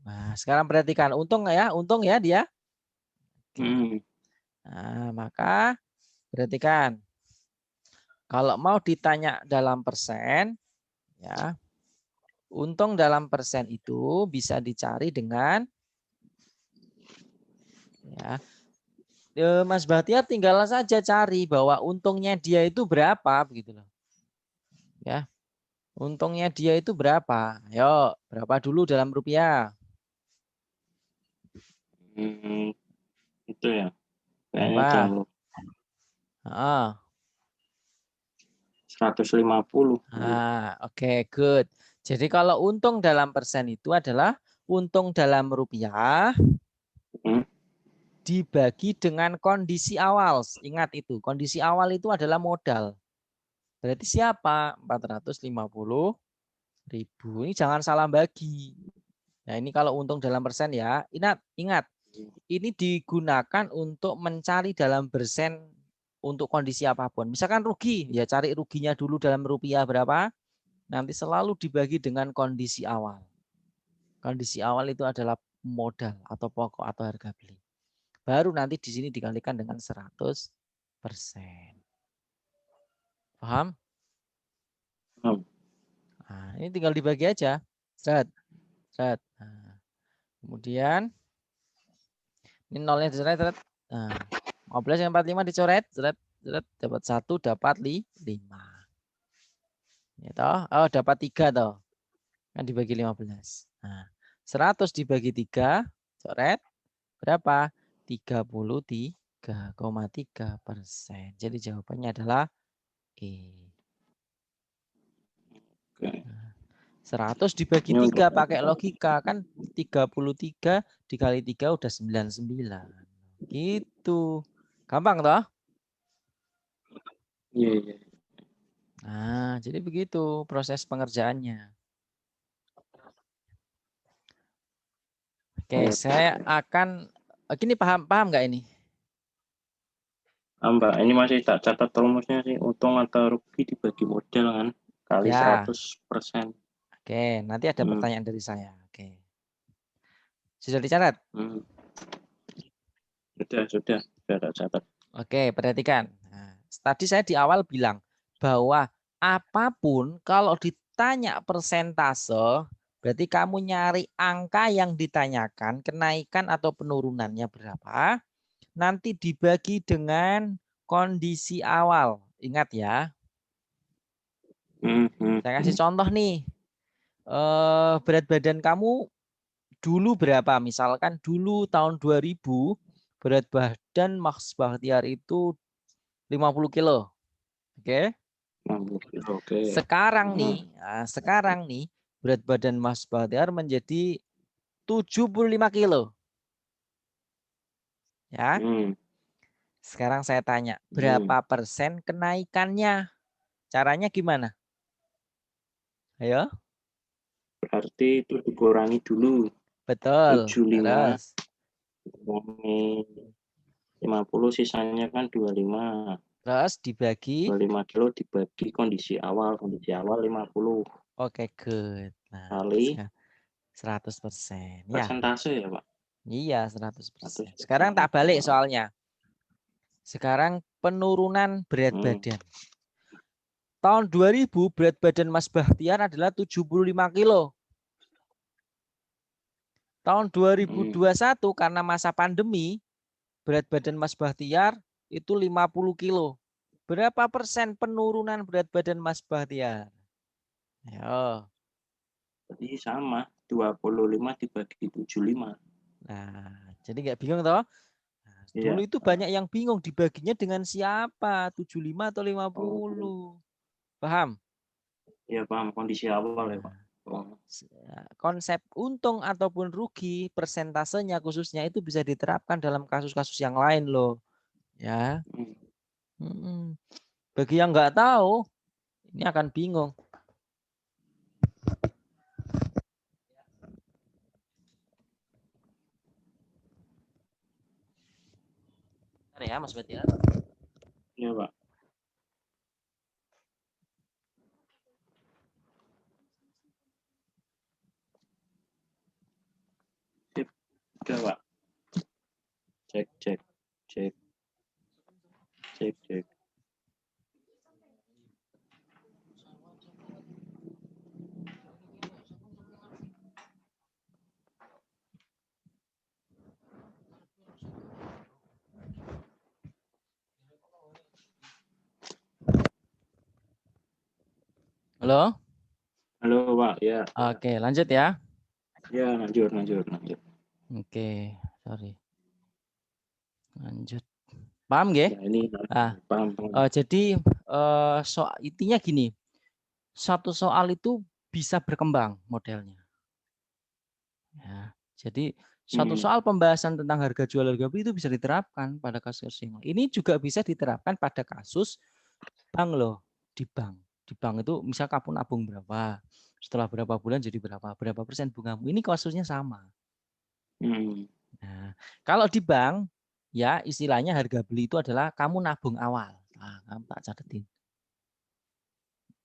Nah, sekarang perhatikan untung ya dia. Oke. Nah, maka perhatikan. Kalau mau ditanya dalam persen, ya, untung dalam persen itu bisa dicari dengan ya, Mas Bahtiar tinggal saja cari bahwa untungnya dia itu berapa begitu loh. Ya. Untungnya dia itu berapa? Ayo, berapa dulu dalam rupiah? Itu ya. Kayaknya Berapa? dalam 150. Oke, good. Jadi kalau untung dalam persen itu adalah untung dalam rupiah dibagi dengan kondisi awal. Ingat itu, kondisi awal itu adalah modal. Berarti siapa? 450.000. Ini jangan salah bagi. Nah, ini kalau untung dalam persen ya. Ingat, ini digunakan untuk mencari dalam persen untuk kondisi apapun. Misalkan rugi, ya cari ruginya dulu dalam rupiah berapa. Nanti selalu dibagi dengan kondisi awal. Kondisi awal itu adalah modal atau pokok atau harga beli. Baru nanti di sini dikalikan dengan 100%. Paham? Nah, ini tinggal dibagi aja. Set. Set. Nah, kemudian ini nolnya di sana. Nah, 15 yang 45 dicoret, dapat 1, dapat 5. Ya toh? Oh, dapat 3 toh. Kan dibagi 15. Nah, 100 dibagi 3, coret, berapa? 33,3%. Jadi jawabannya adalah E. Oke. 100 dibagi Ini untuk 3 pakai logika, kan 33 dikali 3 udah 99. Gitu. Gampang toh? iya iya. Nah, jadi begitu proses pengerjaannya. Oke, saya akan gini, paham nggak ini? Mbak, ini masih tak catat rumusnya sih, untung atau rugi dibagi modal kan kali Ya, 100%. oke, nanti ada pertanyaan dari saya. Oke. Sudah dicatat? Hmm. Sudah tak catat. Oke, perhatikan. Nah, tadi saya di awal bilang bahwa apapun kalau ditanya persentase, berarti kamu nyari angka yang ditanyakan, kenaikan atau penurunannya berapa, nanti dibagi dengan kondisi awal. Ingat ya, saya kasih contoh nih. Berat badan kamu dulu berapa? Misalkan dulu tahun 2000 berat badan Mas Bahtiar itu 50 kilo. Oke. Oke. Sekarang nih berat badan Mas Bahtiar menjadi 75 kilo. Ya. Sekarang saya tanya, berapa persen kenaikannya? Caranya gimana? Ayo. Berarti itu dikurangi dulu. Betul. 75 Terus dikurangi 50, sisanya kan 25. dibagi. 25 kilo dibagi kondisi awal 50. Oke, good. Nah, Kali 100%. Ya, persentase ya Pak. iya 100%. 100%. Sekarang tak balik soalnya. Sekarang penurunan berat badan. Tahun 2000 berat badan Mas Bahtiar adalah 75 kilo. Tahun 2021 karena masa pandemi, berat badan Mas Bahtiar itu 50 kilo. Berapa persen penurunan berat badan Mas Bahtiar? Ayo. Jadi sama, 25 dibagi 75. Nah, jadi nggak bingung toh? Nah, dulu Iya. itu banyak yang bingung dibaginya dengan siapa? 75 atau Oh, 50? Paham? iya paham kondisi awal ya Pak. Nah, Oh. konsep untung ataupun rugi persentasenya khususnya itu bisa diterapkan dalam kasus-kasus yang lain loh. Ya. Bagi yang nggak tahu, ini akan bingung. Bentar ya, Mas Bet ya. Iya Pak. Sip. Udah Pak. Cek. Halo? Halo Pak, ya. Oke, lanjut ya. Ya, lanjut. Oke, sorry. Lanjut. Paham nggih? Ya, ini paham. Jadi intinya gini. Satu soal itu bisa berkembang modelnya. Ya, jadi satu soal pembahasan tentang harga jual harga beli itu bisa diterapkan pada kasus yang lain. Ini juga bisa diterapkan pada kasus bank loh, di bank. Di bank itu misal kamu nabung berapa, setelah berapa bulan jadi berapa persen bungamu. Ini kasusnya sama. Nah, kalau di bank ya istilahnya harga beli itu adalah kamu nabung awal. Nah, kamu tak catetin.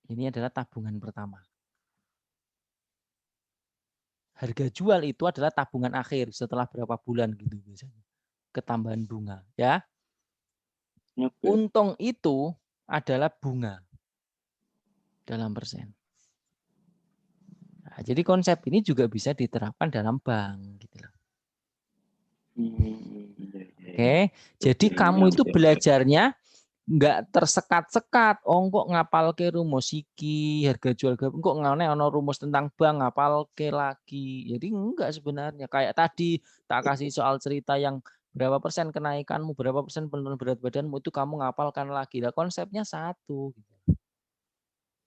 Ini adalah tabungan pertama. Harga jual itu adalah tabungan akhir setelah berapa bulan gitu biasanya. Ketambahan bunga ya. Untung itu adalah bunga dalam persen. Nah, jadi konsep ini juga bisa diterapkan dalam bank gitu loh. Oke, jadi kamu itu belajarnya nggak tersekat-sekat. Oh, kok ngapal ke rumus iki, harga jual kok ngene ono rumus tentang bank ngapal ke lagi. Jadi enggak sebenarnya. Kayak tadi tak kasih soal cerita yang berapa persen kenaikanmu, berapa persen penurunan berat badanmu itu kamu ngapalkan lagi. Lah konsepnya satu.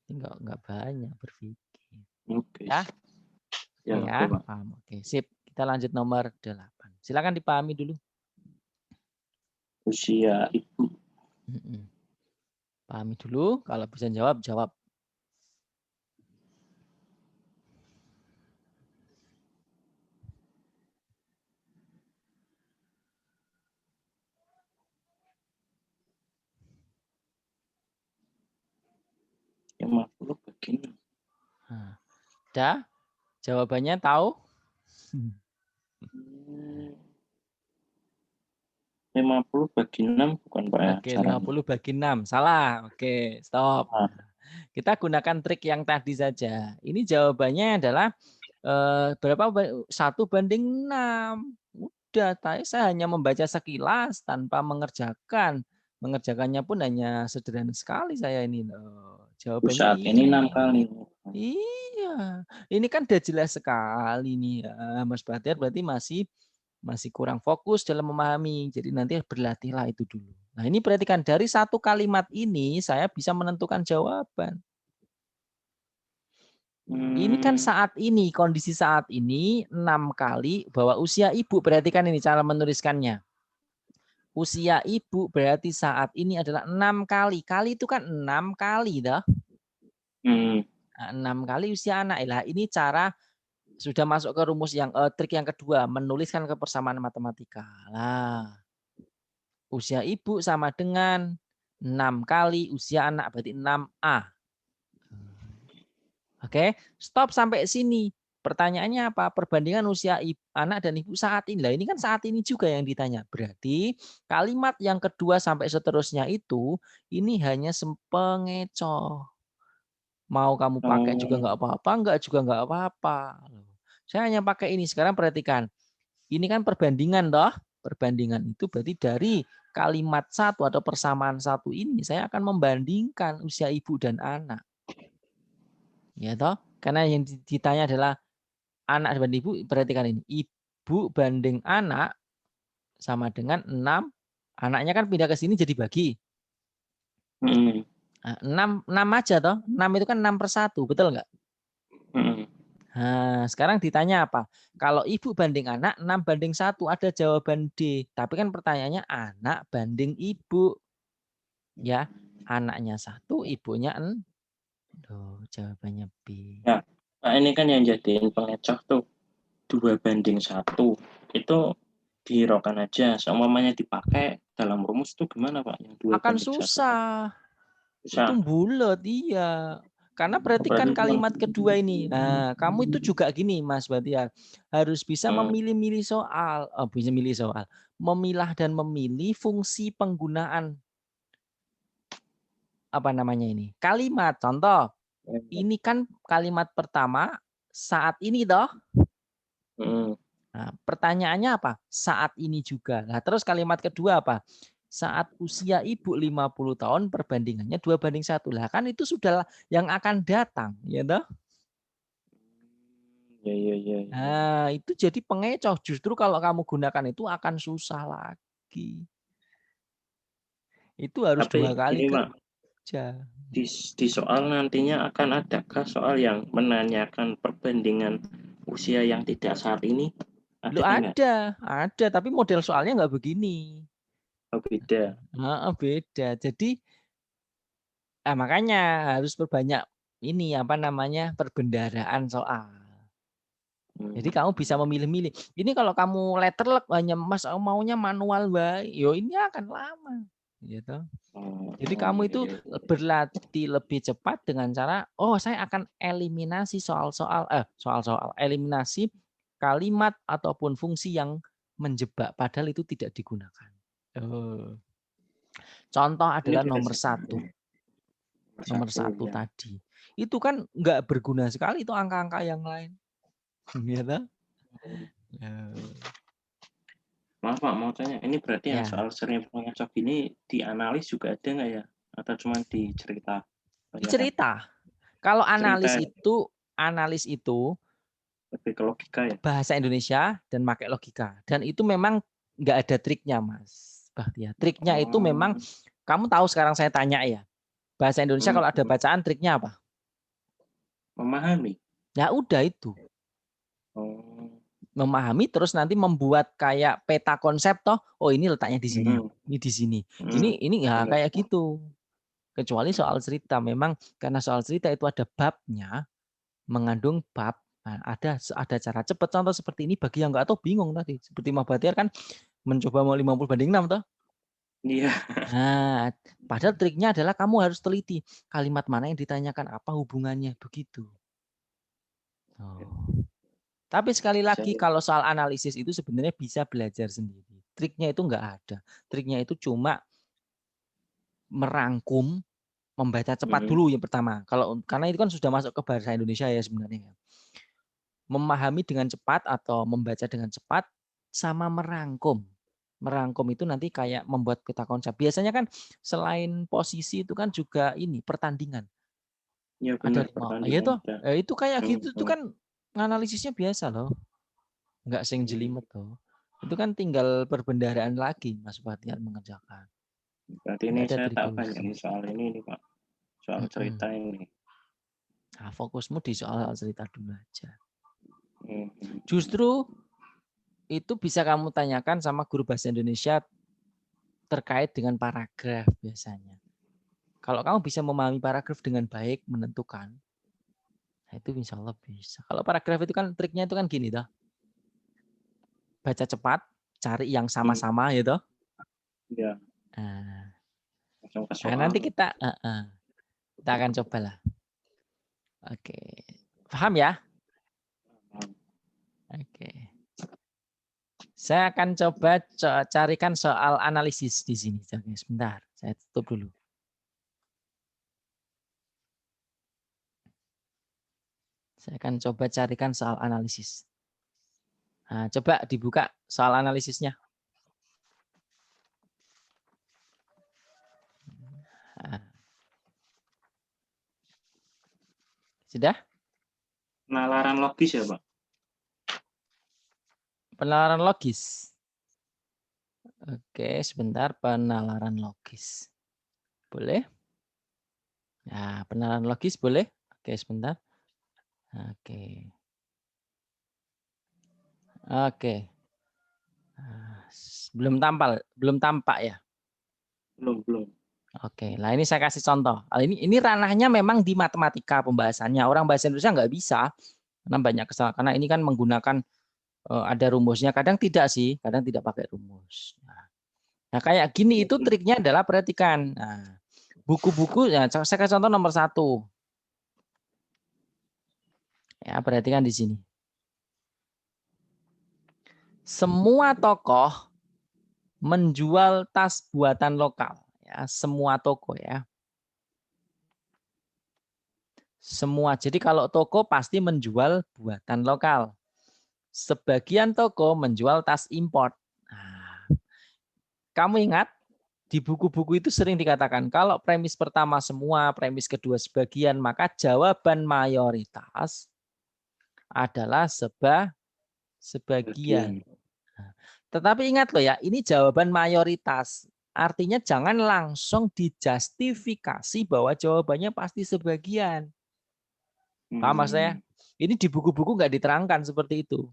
Enggak banyak berpikir. Oke. Ya, Ya, oke ya, oke, Pak. paham. Oke, sip. Kita lanjut nomor 8. Silakan dipahami dulu. Usia ibu. Pahami dulu, kalau bisa jawab, jawab. Yang 50 begini. Nah, udah? Jawabannya tahu? 50 bagi 6 bukan Pak ya Oke, caranya. 50 bagi 6. Salah. Oke, stop. Nah, Kita gunakan trik yang tadi saja. Ini jawabannya adalah berapa? 1:6. Udah, saya hanya membaca sekilas tanpa mengerjakan. Mengerjakannya pun hanya sederhana sekali saya ini loh. Jawabannya saat ini 6 ini. kali. Iya, ini kan udah jelas sekali nih ya. Mas Bahtiar berarti masih kurang fokus dalam memahami. Jadi nanti berlatihlah itu dulu. Nah, ini perhatikan dari satu kalimat ini saya bisa menentukan jawaban. Ini kan saat ini, kondisi saat ini 6 kali bahwa usia ibu, perhatikan ini cara menuliskannya. Usia ibu berarti saat ini adalah 6 kali. Kali itu kan 6 kali dah. 6 kali usia anak. Lah ini cara sudah masuk ke rumus yang trik yang kedua, menuliskan kebersamaan matematika. Lah, usia ibu sama dengan 6 kali usia anak, berarti 6A. Oke, stop sampai sini. Pertanyaannya apa? Perbandingan usia anak dan ibu saat ini. Lah ini kan saat ini juga yang ditanya. Berarti kalimat yang kedua sampai seterusnya itu ini hanya pengecoh. Mau kamu pakai juga nggak apa-apa, enggak juga nggak apa-apa. Saya hanya pakai ini. Sekarang perhatikan. Ini kan perbandingan toh. Perbandingan itu berarti dari kalimat satu atau persamaan satu ini saya akan membandingkan usia ibu dan anak. Ya toh? Karena yang ditanya adalah anak banding ibu, perhatikan ini. Ibu banding anak sama dengan 6. Anaknya kan pindah ke sini jadi bagi. 6 aja toh. 6 itu kan 6/1, betul nggak? Nah, sekarang ditanya apa? Kalau ibu banding anak, 6:1, ada jawaban D. Tapi kan pertanyaannya anak banding ibu. Ya, anaknya 1, ibunya 6. Tuh, jawabannya B. Nah, ini kan yang jadiin pengecoh tuh 2:1. Itu dihiraukan aja. Seumpamanya dipakai dalam rumus tuh gimana Pak? Yang 2:1. Akan susah. Bisa. Itu bulat, iya. Karena perhatikan kalimat kedua ini. Nah, kamu itu juga gini, Mas Bahtiar. Harus bisa memilih-milih soal. Oh, bisa milih soal. Memilah dan memilih fungsi penggunaan apa namanya ini? Kalimat. Contoh. Ini kan kalimat pertama saat ini toh. Nah, pertanyaannya apa? Saat ini juga. Nah, terus kalimat kedua apa? Saat usia ibu 50 tahun perbandingannya 2:1. Lah kan itu sudah yang akan datang, ya toh? Ya. Nah, itu jadi pengecoh. Justru kalau kamu gunakan itu akan susah lagi. Itu harus Tapi 2 kali ini Pak, kerja. di soal nantinya akan adakah soal yang menanyakan perbandingan usia yang tidak saat ini? Loh, ada, tapi model soalnya nggak begini. Oh, beda. Beda. Jadi makanya harus perbanyak ini apa namanya perbendaharaan soal. Jadi kamu bisa memilih-milih. Ini kalau kamu letterlek hanya Mas maunya manual baik, yo ini akan lama, gitu. Jadi kamu itu berlatih lebih cepat dengan cara, oh saya akan eliminasi soal-soal eliminasi kalimat ataupun fungsi yang menjebak padahal itu tidak digunakan. Contoh adalah nomor 1. Nomor 1 ya. tadi. Itu kan nggak berguna sekali itu angka-angka yang lain. Gitu. Maaf Pak, mau tanya, ini berarti yang Ya, soal sering mengocok ini dianalis juga ada nggak ya? Atau cuma di cerita kebanyakan? cerita. Kalau Cerita ya, analis itu lebih ke logika ya? bahasa Indonesia dan pakai logika. Dan itu memang nggak ada triknya, Mas Bahtiar. Triknya itu memang Oh, kamu tahu sekarang saya tanya ya. Bahasa Indonesia kalau ada mhm, bacaan triknya apa? memahami? Ya udah itu. Oh, Memahami terus nanti membuat kayak peta konsep toh. Oh, ini letaknya di sini. mhm, Ini di sini. mhm, Ini ya bener, kayak gitu. Kecuali soal cerita memang karena soal cerita itu ada babnya, mengandung bab. Nah, ada cara cepat contoh seperti ini bagi yang nggak tahu bingung tadi. Seperti Mas Bahtiar kan mencoba mau 50/6 toh. iya, Nah, padahal triknya adalah kamu harus teliti kalimat mana yang ditanyakan apa hubungannya begitu. Oh. Tapi sekali lagi saya kalau soal analisis itu sebenarnya bisa belajar sendiri. Triknya itu nggak ada. Triknya itu cuma merangkum, membaca cepat mhm, dulu yang pertama. Karena itu kan sudah masuk ke bahasa Indonesia ya sebenarnya. Memahami dengan cepat atau membaca dengan cepat sama merangkum. Merangkum itu nanti kayak membuat peta konsep. Biasanya kan selain posisi itu kan juga ini pertandingan. iya Ada bener 5. Ya pertandingan toh, ada, itu kayak gitu itu mhm, kan analisisnya biasa loh. Enggak sing mhm, jelimet toh. Itu kan tinggal perbendaharaan lagi Mas Bahtiar mengerjakan. berarti ini Enggak ada saya trik tak banyak khusus. nih soal ini nih Pak, soal cerita Mhm. ini, Nah, fokusmu di soal cerita dulu aja. mhm, Justru itu bisa kamu tanyakan sama guru bahasa Indonesia terkait dengan paragraf biasanya. Kalau kamu bisa memahami paragraf dengan baik, menentukan, nah itu insya Allah bisa. Kalau paragraf itu kan triknya itu kan gini toh, baca cepat, cari yang mhm, sama-sama ya toh. iya, Nah, langsung ke nah soal, nanti kita akan cobalah. Oke, paham ya? paham, Oke, saya akan coba carikan soal analisis di sini. Oke, sebentar, saya tutup dulu. Saya akan coba carikan soal analisis. Nah, coba dibuka soal analisisnya. Nah, sudah? penalaran logis ya Pak? Penalaran logis. Oke, sebentar. Penalaran logis. Boleh? Nah, penalaran logis boleh? Oke, sebentar. Oke. Oke. Nah, belum tampak ya. Belum belum, Oke, nah ini saya kasih contoh. Ini ranahnya memang di matematika pembahasannya. Orang bahasa Indonesia nggak bisa karena banyak kesalahan. Karena ini kan menggunakan ada rumusnya. Kadang tidak sih, kadang tidak pakai rumus. Nah, kayak gini itu berarti triknya adalah perhatikan. Nah, buku-buku, ya, saya kasih contoh nomor 1. Ya, perhatikan di sini. Semua tokoh menjual tas buatan lokal. Ya, semua toko ya. Semua. Jadi kalau toko pasti menjual buatan lokal. Sebagian toko menjual tas import. Nah, kamu ingat di buku-buku itu sering dikatakan kalau premis pertama semua, premis kedua sebagian, maka jawaban mayoritas adalah bagian, sebagian. Nah, tetapi ingat loh ya, ini jawaban mayoritas. Artinya jangan langsung dijustifikasi bahwa jawabannya pasti sebagian. Paham Mas saya? mhm, Ini di buku-buku nggak diterangkan seperti itu.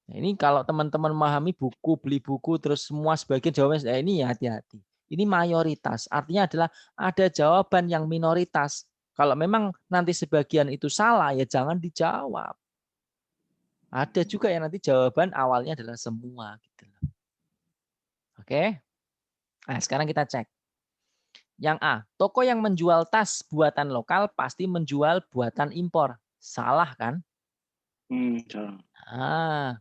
Nah, ini kalau teman-teman memahami buku, beli buku, terus semua sebagian jawabannya, ini ya hati-hati. Ini mayoritas, artinya adalah ada jawaban yang minoritas. Kalau memang nanti sebagian itu salah, ya jangan dijawab. Ada juga yang nanti jawaban awalnya adalah semua. Gitu. Oke, nah sekarang kita cek. Yang A, toko yang menjual tas buatan lokal pasti menjual buatan impor. Salah kan? salah, Ah,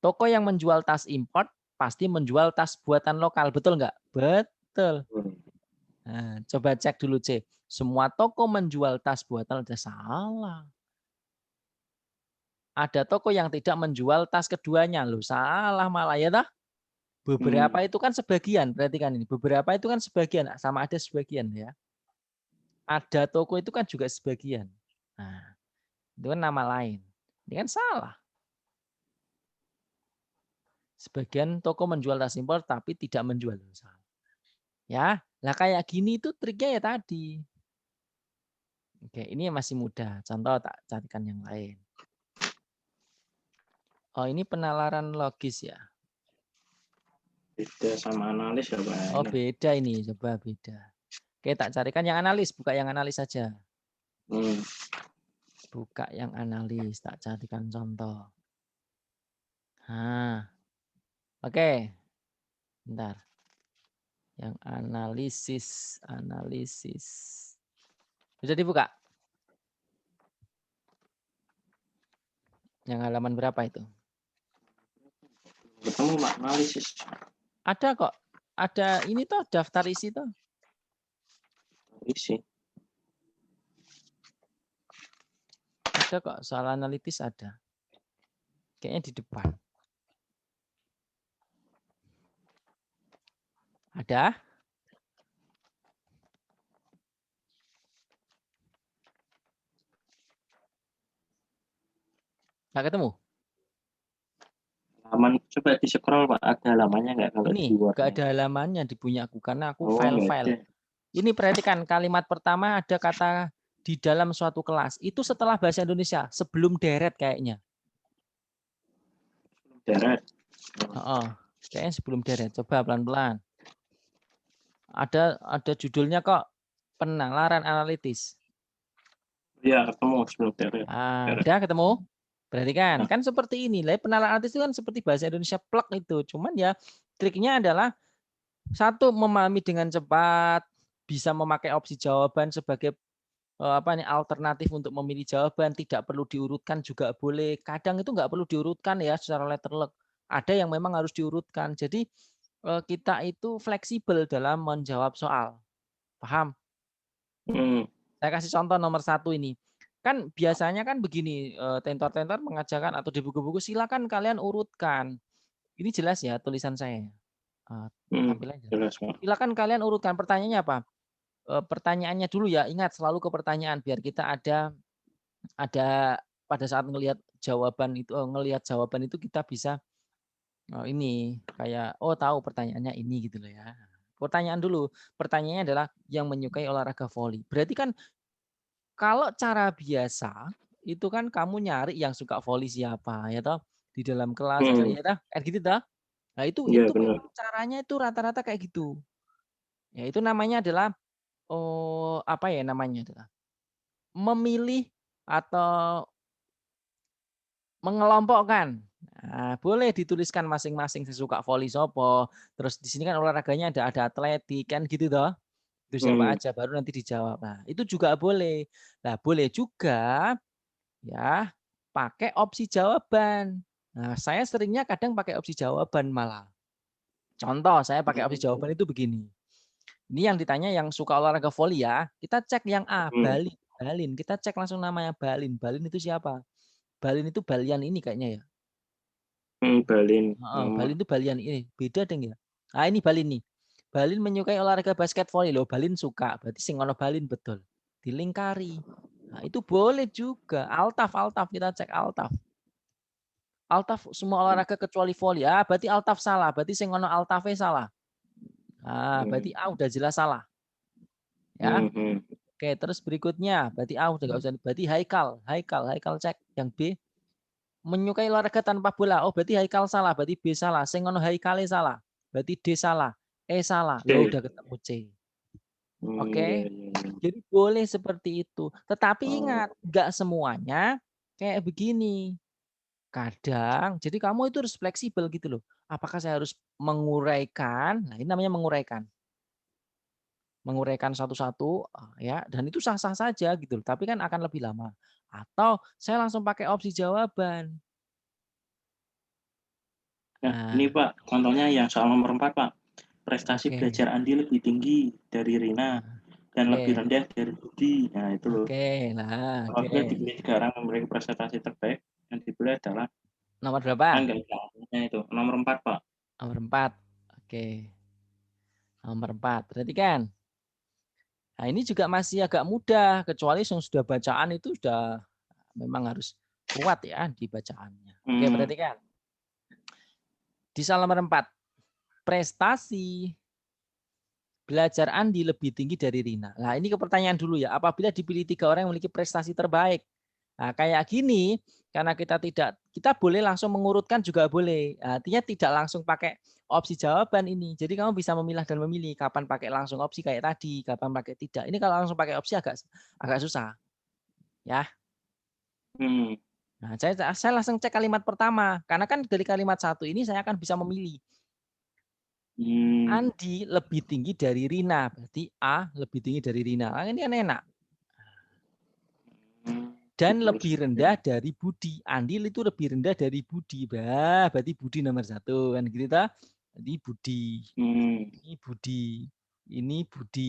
toko yang menjual tas import pasti menjual tas buatan lokal. Betul nggak? Betul. betul, Nah, coba cek dulu C. Semua toko menjual tas buatan udah salah. Ada toko yang tidak menjual tas keduanya. Loh, salah malah ya toh? Hmm. Beberapa itu kan sebagian, perhatikan ini. Beberapa itu kan sebagian, sama ada sebagian ya. Ada toko itu kan juga sebagian. Nah, itu kan nama lain. Ini kan salah. Sebagian toko menjual tas impor tapi tidak menjual. Salah. Ya, lah kayak gini itu triknya ya tadi. Oke, ini masih mudah. Contoh tak carikan yang lain. Oh, ini penalaran logis ya. Beda sama analis ya Pak. Oh, beda ini. Coba beda. Oke, tak carikan yang analis. Buka yang analis saja. Hmm. Buka yang analis. Tak carikan contoh. Nah, oke. Bentar. Yang analisis. Bisa dibuka? Yang halaman berapa itu? Ketemu Pak, analisis. Ada kok. Ada ini toh daftar isi toh. Isi. Ada kok soal analitis ada. Kayaknya di depan. Ada? Nggak ketemu? Halaman coba di scroll Pak, ada halamannya nggak kalau di Ini nggak Word-nya? ada halamannya di punya aku karena aku Oh, nggak file-file. ada. Ini perhatikan kalimat pertama ada kata di dalam suatu kelas. Itu setelah bahasa Indonesia, sebelum deret kayaknya. Darat. Oh, kayaknya sebelum deret. Coba pelan-pelan. Ada judulnya kok penalaran analitis. Iya, ketemu sebelum darat. Ah, Darat. udah ketemu? Berarti kan, Nah, kan seperti ini. Lah penalaran analitis itu kan seperti bahasa Indonesia plek itu. Cuman ya triknya adalah satu memahami dengan cepat, bisa memakai opsi jawaban sebagai apa nih alternatif untuk memilih jawaban, tidak perlu diurutkan juga boleh. Kadang itu nggak perlu diurutkan ya secara letter luck. Ada yang memang harus diurutkan. Jadi kita itu fleksibel dalam menjawab soal. Paham? hmm. Saya kasih contoh nomor satu ini. Kan biasanya kan begini, tentor-tentor mengajarkan atau di buku-buku silakan kalian urutkan. Ini jelas ya tulisan saya. Tampilannya jelas. Jelas Pak. Silakan kalian urutkan. Pertanyaannya apa? Pertanyaannya dulu ya. Ingat selalu ke pertanyaan biar kita ada pada saat ngelihat jawaban itu kita bisa ini kayak oh tahu pertanyaannya ini gitu loh ya. Pertanyaan dulu. Pertanyaannya adalah yang menyukai olahraga voli. Berarti kan kalau cara biasa itu kan kamu nyari yang suka voli siapa ya toh di dalam kelas ada Hmm. ya toh kayak gitu toh. Nah Iya itu benar. memang caranya itu rata-rata kayak gitu. Ya itu namanya adalah oh apa ya namanya adalah memilih atau mengelompokkan. Nah, boleh dituliskan masing-masing sesuka voli sopo. Terus di sini kan olahraganya ada atletik kan gitu toh. Itu siapa Hmm. aja baru nanti dijawab. Nah, itu juga boleh. Nah, boleh juga ya pakai opsi jawaban. Nah, saya seringnya kadang pakai opsi jawaban malah. Contoh, saya pakai opsi jawaban itu begini. Ini yang ditanya yang suka olahraga voli ya. Kita cek yang A, Hmm. Balin. Balin. Kita cek langsung namanya Balin. Balin itu siapa? Balin itu Balian ini kayaknya ya. Balin. Heeh, Balin itu Balian ini. Beda deng ya. Ah ini Balin nih. Balin menyukai olahraga basket volley loh. Balin suka. Berarti sing ono Balin betul. Dilingkari. Nah, itu boleh juga. Altaf kita cek Altaf. Altaf semua olahraga kecuali volley. Ah, berarti Altaf salah. Berarti sing ono Altafe salah. Ah, berarti A udah jelas salah. Ya. Oke, terus berikutnya berarti A udah enggak usah. Berarti Haikal cek. Yang B menyukai olahraga tanpa bola. Oh, berarti Haikal salah, berarti B salah. Sing ngono Haikale salah. Berarti D salah. E salah. Lo C. udah ketemu C. Iya, Oke. iya. Jadi boleh seperti itu. Tetapi Oh. ingat, enggak semuanya kayak begini. Kadang, jadi kamu itu harus fleksibel gitu loh. Apakah saya harus menguraikan? Nah, ini namanya menguraikan. Menguraikan satu-satu ya, dan itu sah-sah saja gitu loh. Tapi kan akan lebih lama. Atau saya langsung pakai opsi jawaban. Nah, ini Nah, Pak, contohnya yang soal nomor 4 Pak. Prestasi oke. belajar Andi lebih tinggi dari Rina Nah, dan oke. lebih rendah dari Budi. Nah, itu loh. Oke, nah, oke. Apabila dipilih 3 orang memiliki prestasi terbaik dan yang dipilih adalah Nomor berapa? enggak itu, nomor 4, Pak. Nomor 4. Oke. Nomor 4. Perhatikan. Nah, ini juga masih agak mudah, kecuali yang sudah bacaan itu sudah memang harus kuat ya di bacaannya. Oke, Hmm, perhatikan. Di soal nomor 4. Prestasi belajar Andi lebih tinggi dari Rina. Nah, ini ke pertanyaan dulu ya. Apabila dipilih 3 orang yang memiliki prestasi terbaik. Nah, kayak gini, karena kita boleh langsung mengurutkan juga boleh. Artinya tidak langsung pakai opsi jawaban ini. Jadi kamu bisa memilah dan memilih kapan pakai langsung opsi kayak tadi, kapan pakai tidak. Ini kalau langsung pakai opsi agak susah, ya. hmm, Nah, saya langsung cek kalimat pertama, karena kan dari kalimat satu ini saya akan bisa memilih. hmm, Andi lebih tinggi dari Rina, berarti A lebih tinggi dari Rina. Nah, ini kan enak. hmm, Dan betul lebih sekali. rendah dari Budi. Andi itu lebih rendah dari Budi. Bah, berarti Budi nomor 1 kan gitu ta? Jadi Budi. Hmm, Ini Budi. Ini Budi.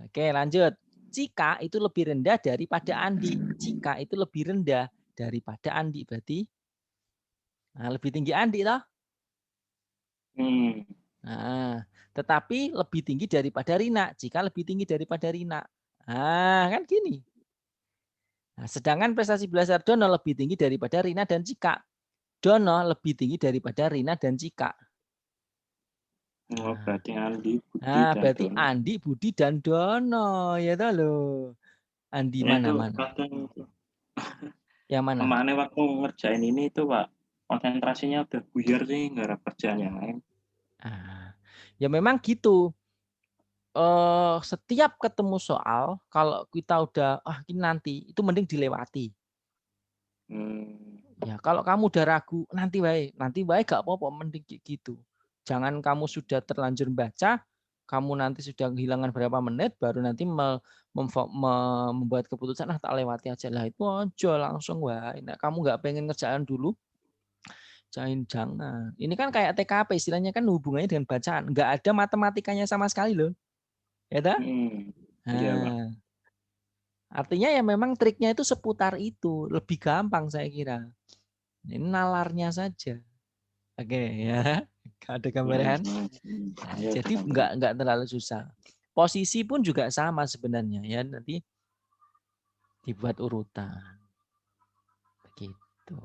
Oke, lanjut. Cika itu lebih rendah daripada Andi. Cika itu lebih rendah daripada Andi. Berarti lebih tinggi Andi toh? hmm, Nah, tetapi lebih tinggi daripada Rina. Jika lebih tinggi daripada Rina. Nah, kan gini. Nah, sedangkan prestasi belajar Dono lebih tinggi daripada Rina dan Cika. Dono lebih tinggi daripada Rina dan Cika. oh, Nah, berarti Andi, Budi, dan berarti Dono. Andi, Budi, dan Dono. Ya tahu loh. Andi Ya itu mana-mana. kadang itu, Yang mana? kemarin waktu ngerjain ini itu, Pak, konsentrasinya udah buyar sih, nggak ada kerjaan yang lain. Ya memang gitu. Setiap ketemu soal, kalau kita udah, ini nanti, itu mending dilewati. Hmm, Ya, kalau kamu udah ragu, nanti baik gak apa-apa, mending gitu. Jangan kamu sudah terlanjur baca, kamu nanti sudah kehilangan berapa menit, baru nanti membuat keputusan, tak lewati aja lah. Itu aja langsung, nah, kamu nggak pengen ngerjain dulu, jangan. Ini kan kayak TKP, istilahnya kan hubungannya dengan bacaan. Nggak ada matematikanya sama sekali loh. Ya dah? hmm, iya, Pak. Nah, artinya ya memang triknya itu seputar itu. Lebih gampang saya kira. Ini nalarnya saja. Oke ya, ada Hmm, gambaran. hmm, Nah, iya, jadi benar-benar. nggak terlalu susah. Posisi pun juga sama sebenarnya ya, nanti dibuat urutan begitu.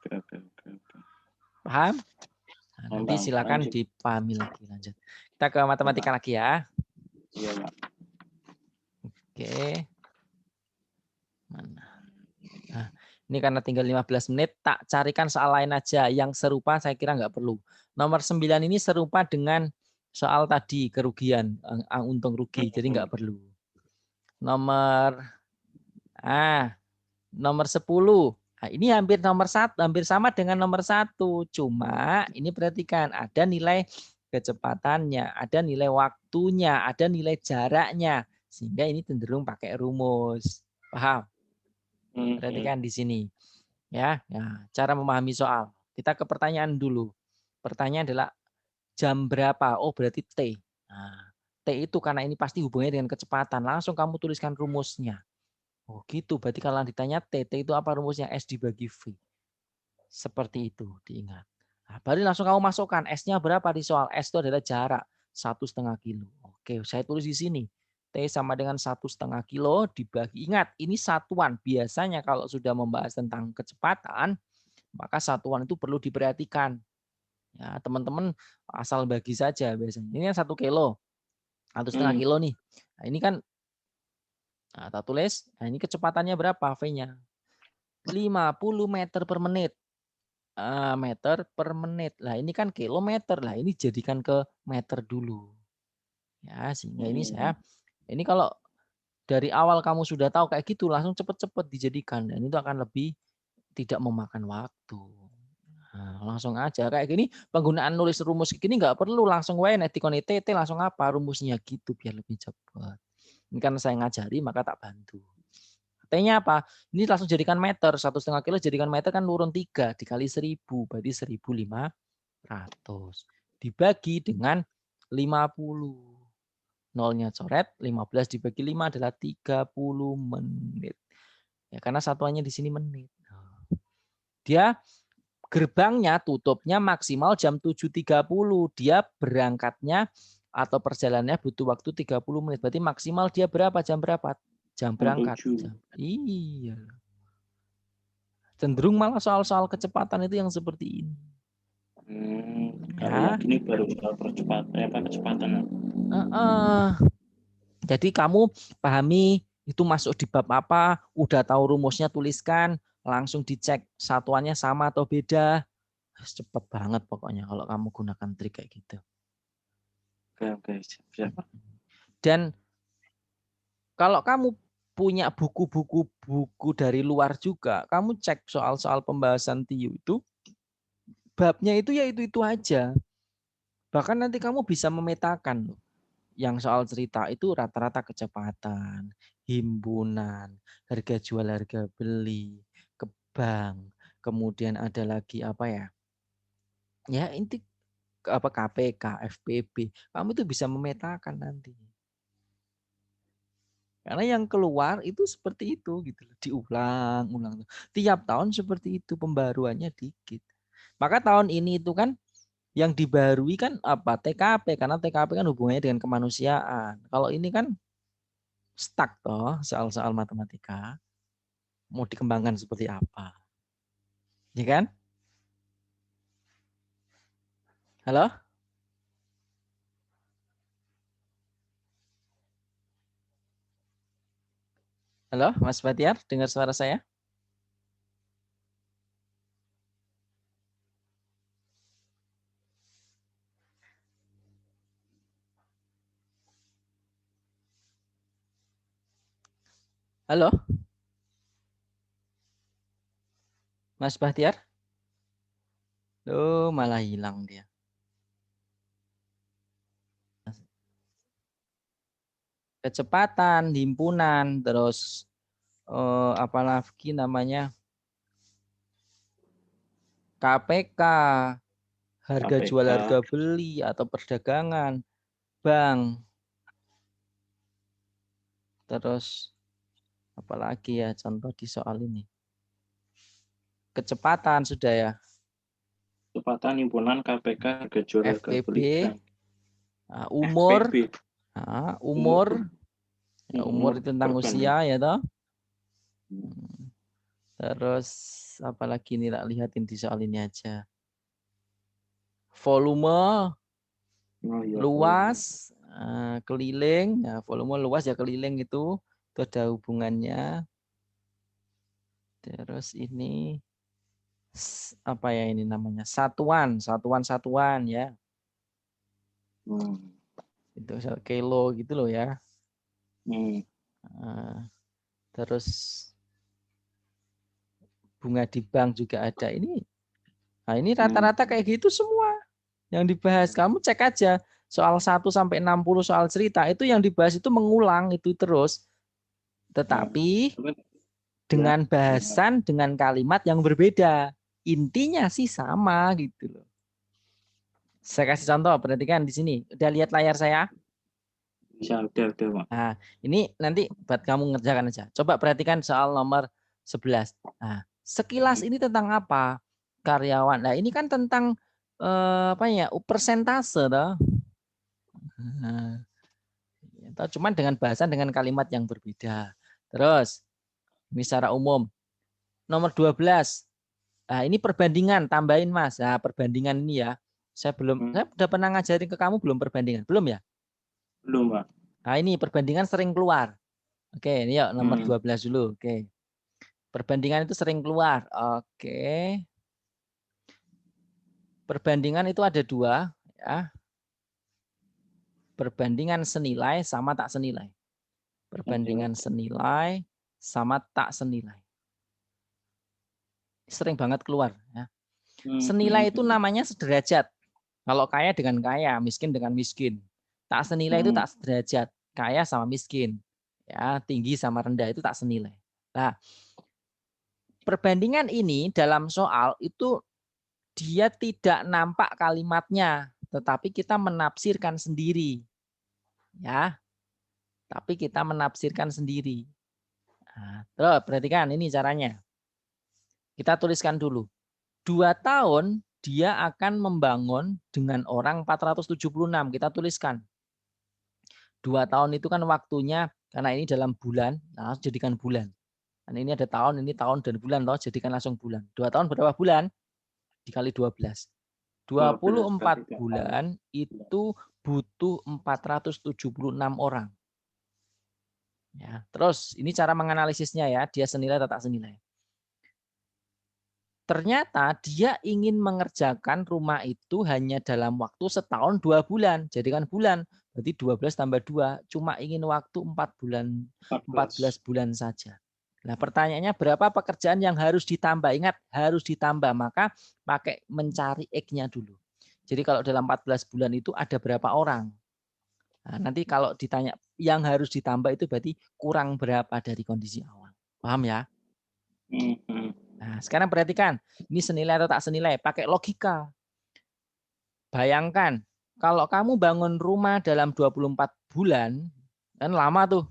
Oke, oke, oke, oke. Paham? Nah, Paham, nanti paham. silakan Lanjut. dipahami lagi, lanjut. Kita ke Ya, matematika Pak. lagi ya. Iya, Pak. Oke, mana? Nah, ini karena tinggal 15 menit, tak carikan soal lain aja. Yang serupa saya kira nggak perlu. Nomor 9 ini serupa dengan soal tadi, kerugian, untung rugi, jadi Hmm, nggak perlu. Nomor nomor 10. Nah, ini hampir nomor 1, hampir sama dengan nomor 1. Cuma ini perhatikan, ada nilai kecepatannya, ada nilai waktunya, ada nilai jaraknya. Sehingga ini cenderung pakai rumus. Paham? hmm, hmm. Perhatikan di sini. Ya, nah, cara memahami soal. Kita ke pertanyaan dulu. Pertanyaan adalah jam berapa? Oh, berarti T. Nah, T itu karena ini pasti hubungannya dengan kecepatan. Langsung kamu tuliskan rumusnya. Oh, gitu. Berarti kalau ditanya T itu apa rumusnya? S dibagi V. Seperti itu, diingat. Nah, baru langsung kamu masukkan S-nya berapa di soal. S itu adalah jarak 1,5 kilo. Oke, saya tulis di sini. T sama dengan 1,5 kilo dibagi. Ingat, ini satuan. Biasanya kalau sudah membahas tentang kecepatan, maka satuan itu perlu diperhatikan. Ya, teman-teman asal bagi saja biasanya. Ini kan 1 kilo, 1,5 kilo nih. Nah, ini kan kita tulis. Nah, ini kecepatannya berapa V-nya? 50 meter per menit. Meter per menit. Lah ini kan kilometer. Lah ini jadikan ke meter dulu. Ya, sehingga Hmm, ini kalau dari awal kamu sudah tahu kayak gitu langsung cepet-cepet dijadikan dan itu akan lebih tidak memakan waktu. Nah, langsung aja kayak gini penggunaan nulis rumus gini nggak perlu langsung wae nek dikoni TT langsung apa rumusnya gitu biar lebih cepat. Ini kan saya ngajari maka tak bantu. T-nya apa? Ini langsung jadikan meter, 1,5 kilo jadikan meter kan nurun 3 dikali 1000 berarti 1.500. Dibagi dengan 50. Nolnya coret, 15 dibagi 5 adalah 30 menit. Ya, karena satuannya di sini menit. Dia gerbangnya tutupnya maksimal jam 7.30. Dia berangkatnya atau perjalanannya butuh waktu 30 menit. Berarti maksimal dia berapa? Jam berapa? Jam berangkat. Iya. Cenderung malah soal-soal kecepatan itu yang seperti ini. Kalau yang gini baru soal kecepatan. Jadi kamu pahami itu masuk di bab apa, udah tahu rumusnya tuliskan, langsung dicek satuannya sama atau beda. Cepet banget pokoknya kalau kamu gunakan trik kayak gitu. Oke, siap. Dan kalau kamu punya buku-buku dari luar juga, kamu cek soal-soal pembahasan TIU itu, babnya itu ya itu aja. Bahkan nanti kamu bisa memetakan loh. Yang soal cerita itu rata-rata kecepatan, himpunan, harga jual, harga beli, ke bank, kemudian ada lagi apa ya? Ya inti apa KPK, FPB. Kamu itu bisa memetakan nanti. Karena yang keluar itu seperti itu gitu loh, diulang-ulang. Tiap tahun seperti itu, pembaruannya dikit. Maka tahun ini itu kan yang dibarui kan apa? TKP, karena TKP kan hubungannya dengan kemanusiaan. Kalau ini kan stuck toh soal-soal matematika. Mau dikembangkan seperti apa? Ya kan? Halo? Halo, Mas Batiar, dengar suara saya? Halo? Mas Batiar? Loh, malah hilang dia. Kecepatan, himpunan, terus apalagi namanya KPK, harga jual, harga beli atau perdagangan, bank, terus apalagi ya contoh di soal ini. Kecepatan sudah ya. Kecepatan, himpunan, KPK, harga jual, harga beli, umur, FPB. umur itu tentang usia ya toh. Terus apalagi nih, lihatin di soal ini aja. Volume luas, keliling, ya, volume luas ya keliling itu ada hubungannya. Terus ini apa ya ini namanya? Satuan ya. Itu kilo gitu loh ya. Terus bunga di bank juga ada ini. Nah, ini rata-rata kayak gitu semua yang dibahas. Kamu cek aja soal 1 sampai 60 soal cerita itu yang dibahas itu mengulang itu terus. Tetapi dengan bahasan dengan kalimat yang berbeda. Intinya sih sama gitu loh. Saya kasih contoh, perhatikan di sini. Udah lihat layar saya? Bisa, udah, Pak. Nah, ini nanti buat kamu ngerjakan aja. Coba perhatikan soal nomor 11. Nah, sekilas ini tentang apa? Karyawan. Nah, ini kan tentang apa ya? Persentase toh. Cuman dengan bahasan dengan kalimat yang berbeda. Terus, ini secara umum. Nomor 12. Nah, ini perbandingan, tambahin Mas. Nah, perbandingan ini ya. Saya udah pernah ngajarin ke kamu belum perbandingan? Belum ya? Belum, Pak. Nah, ini perbandingan sering keluar. Oke, ini yuk nomor 12 dulu. Oke. Perbandingan itu sering keluar. Oke. Perbandingan itu ada dua, ya. Perbandingan senilai sama tak senilai. Perbandingan senilai sama tak senilai. Sering banget keluar, ya. Senilai itu namanya sederajat. Kalau kaya dengan kaya, miskin dengan miskin. Tak senilai itu tak sederajat. Kaya sama miskin. Ya, tinggi sama rendah itu tak senilai. Nah, perbandingan ini dalam soal itu dia tidak nampak kalimatnya, tetapi kita menafsirkan sendiri. Ya. Tapi kita menafsirkan sendiri. Nah, terus perhatikan ini caranya. Kita tuliskan dulu. 2 tahun dia akan membangun dengan orang 476. Kita tuliskan. 2 tahun itu kan waktunya, karena ini dalam bulan, nah jadikan bulan. Dan ini ada tahun, ini tahun dan bulan, toh jadikan langsung bulan. 2 tahun berapa bulan? Dikali 12. 12 kali 24 bulan itu butuh 476 orang. Ya, terus ini cara menganalisisnya ya, dia senilai atau tak senilai. Ternyata dia ingin mengerjakan rumah itu hanya dalam waktu setahun 2 bulan. Jadikan bulan, berarti 12 tambah 2, cuma ingin waktu 14 bulan saja. Nah, pertanyaannya berapa pekerjaan yang harus ditambah? Ingat, harus ditambah, maka pakai mencari X-nya dulu. Jadi kalau dalam 14 bulan itu ada berapa orang? Nah, nanti kalau ditanya yang harus ditambah itu berarti kurang berapa dari kondisi awal. Paham ya? Nah, sekarang perhatikan, ini senilai atau tak senilai, pakai logika. Bayangkan, kalau kamu bangun rumah dalam 24 bulan, kan lama tuh.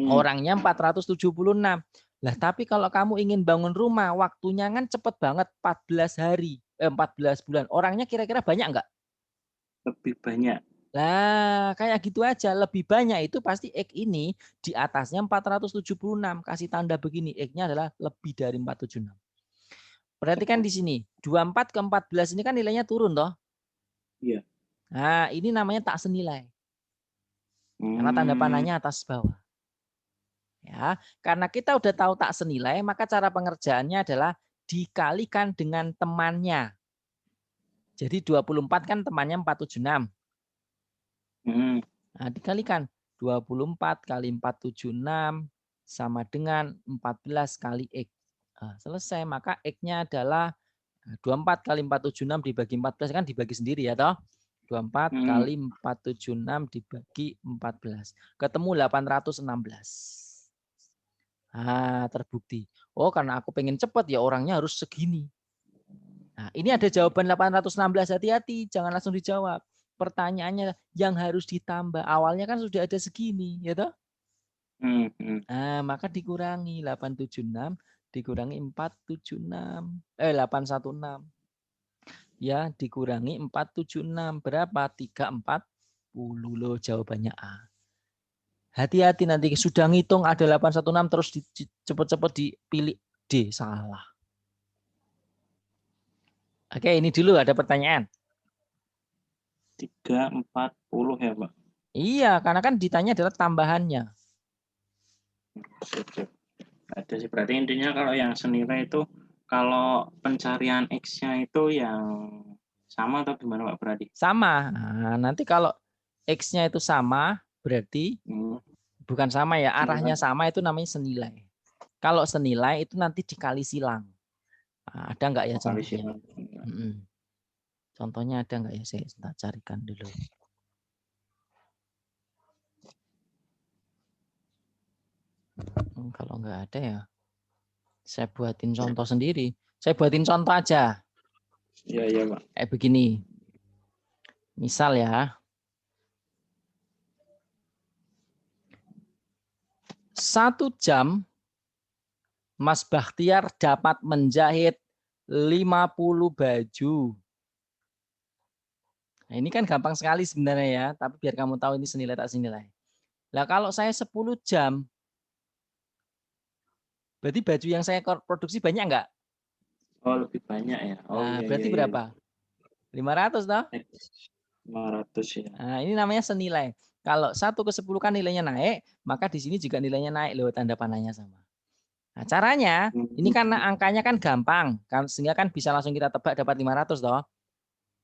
Orangnya 476. Lah, tapi kalau kamu ingin bangun rumah, waktunya kan cepet banget, 14 hari, 14 bulan. Orangnya kira-kira banyak nggak? Lebih banyak. Nah, kayak gitu aja. Lebih banyak itu pasti X ini di atasnya 476. Kasih tanda begini, X-nya adalah lebih dari 476. Perhatikan di sini, 24 ke 14 ini kan nilainya turun toh. Iya. Nah, ini namanya tak senilai. Karena tanda panahnya atas bawah. Ya, karena kita udah tahu tak senilai, maka cara pengerjaannya adalah dikalikan dengan temannya. Jadi 24 kan temannya 476. Nah, dikalikan 24 kali 476 sama dengan 14 kali X. Nah, selesai, maka X-nya adalah 24 kali 476 dibagi 14 kan dibagi sendiri ya toh. 24 kali 476 dibagi 14. Ketemu 816. Nah, terbukti. Oh, karena aku pengen cepat ya orangnya harus segini. Nah, ini ada jawaban 816, hati-hati, jangan langsung dijawab. Pertanyaannya yang harus ditambah. Awalnya kan sudah ada segini, ya toh? Nah, maka dikurangi 876 dikurangi 476. 816. Ya, dikurangi 476 berapa? 340 loh jawabannya A. Hati-hati nanti sudah ngitung ada 816 terus cepet-cepet dipilih D, salah. Oke, ini dulu ada pertanyaan. 340 ya, Pak? Iya, karena kan ditanya adalah tambahannya. Ada sih, berarti intinya kalau yang senilai itu kalau pencarian X-nya itu yang sama atau gimana Pak Berarti? Sama. Nah, nanti kalau X-nya itu sama, berarti bukan sama ya, arahnya sama itu namanya senilai. Kalau senilai itu nanti dikali silang. Nah, ada nggak ya contohnya? Contohnya ada nggak ya? Saya carikan dulu. Kalau nggak ada ya, saya buatin contoh sendiri. Saya buatin contoh aja. Iya, Pak. Kayak begini. Misal ya. 1 jam Mas Bakhtiar dapat menjahit 50 baju. Nah, ini kan gampang sekali sebenarnya ya, tapi biar kamu tahu ini senilai tak senilai. Nah, kalau saya 10 jam, berarti baju yang saya produksi banyak nggak? Oh, lebih banyak ya. Oh, Nah, iya, berarti berapa? 500 toh? 500 ya. Nah, ini namanya senilai. Kalau 1 ke 10 kan nilainya naik, maka di sini juga nilainya naik lewat tanda panahnya sama. Nah, caranya, ini karena angkanya kan gampang, sehingga kan bisa langsung kita tebak dapat 500 toh.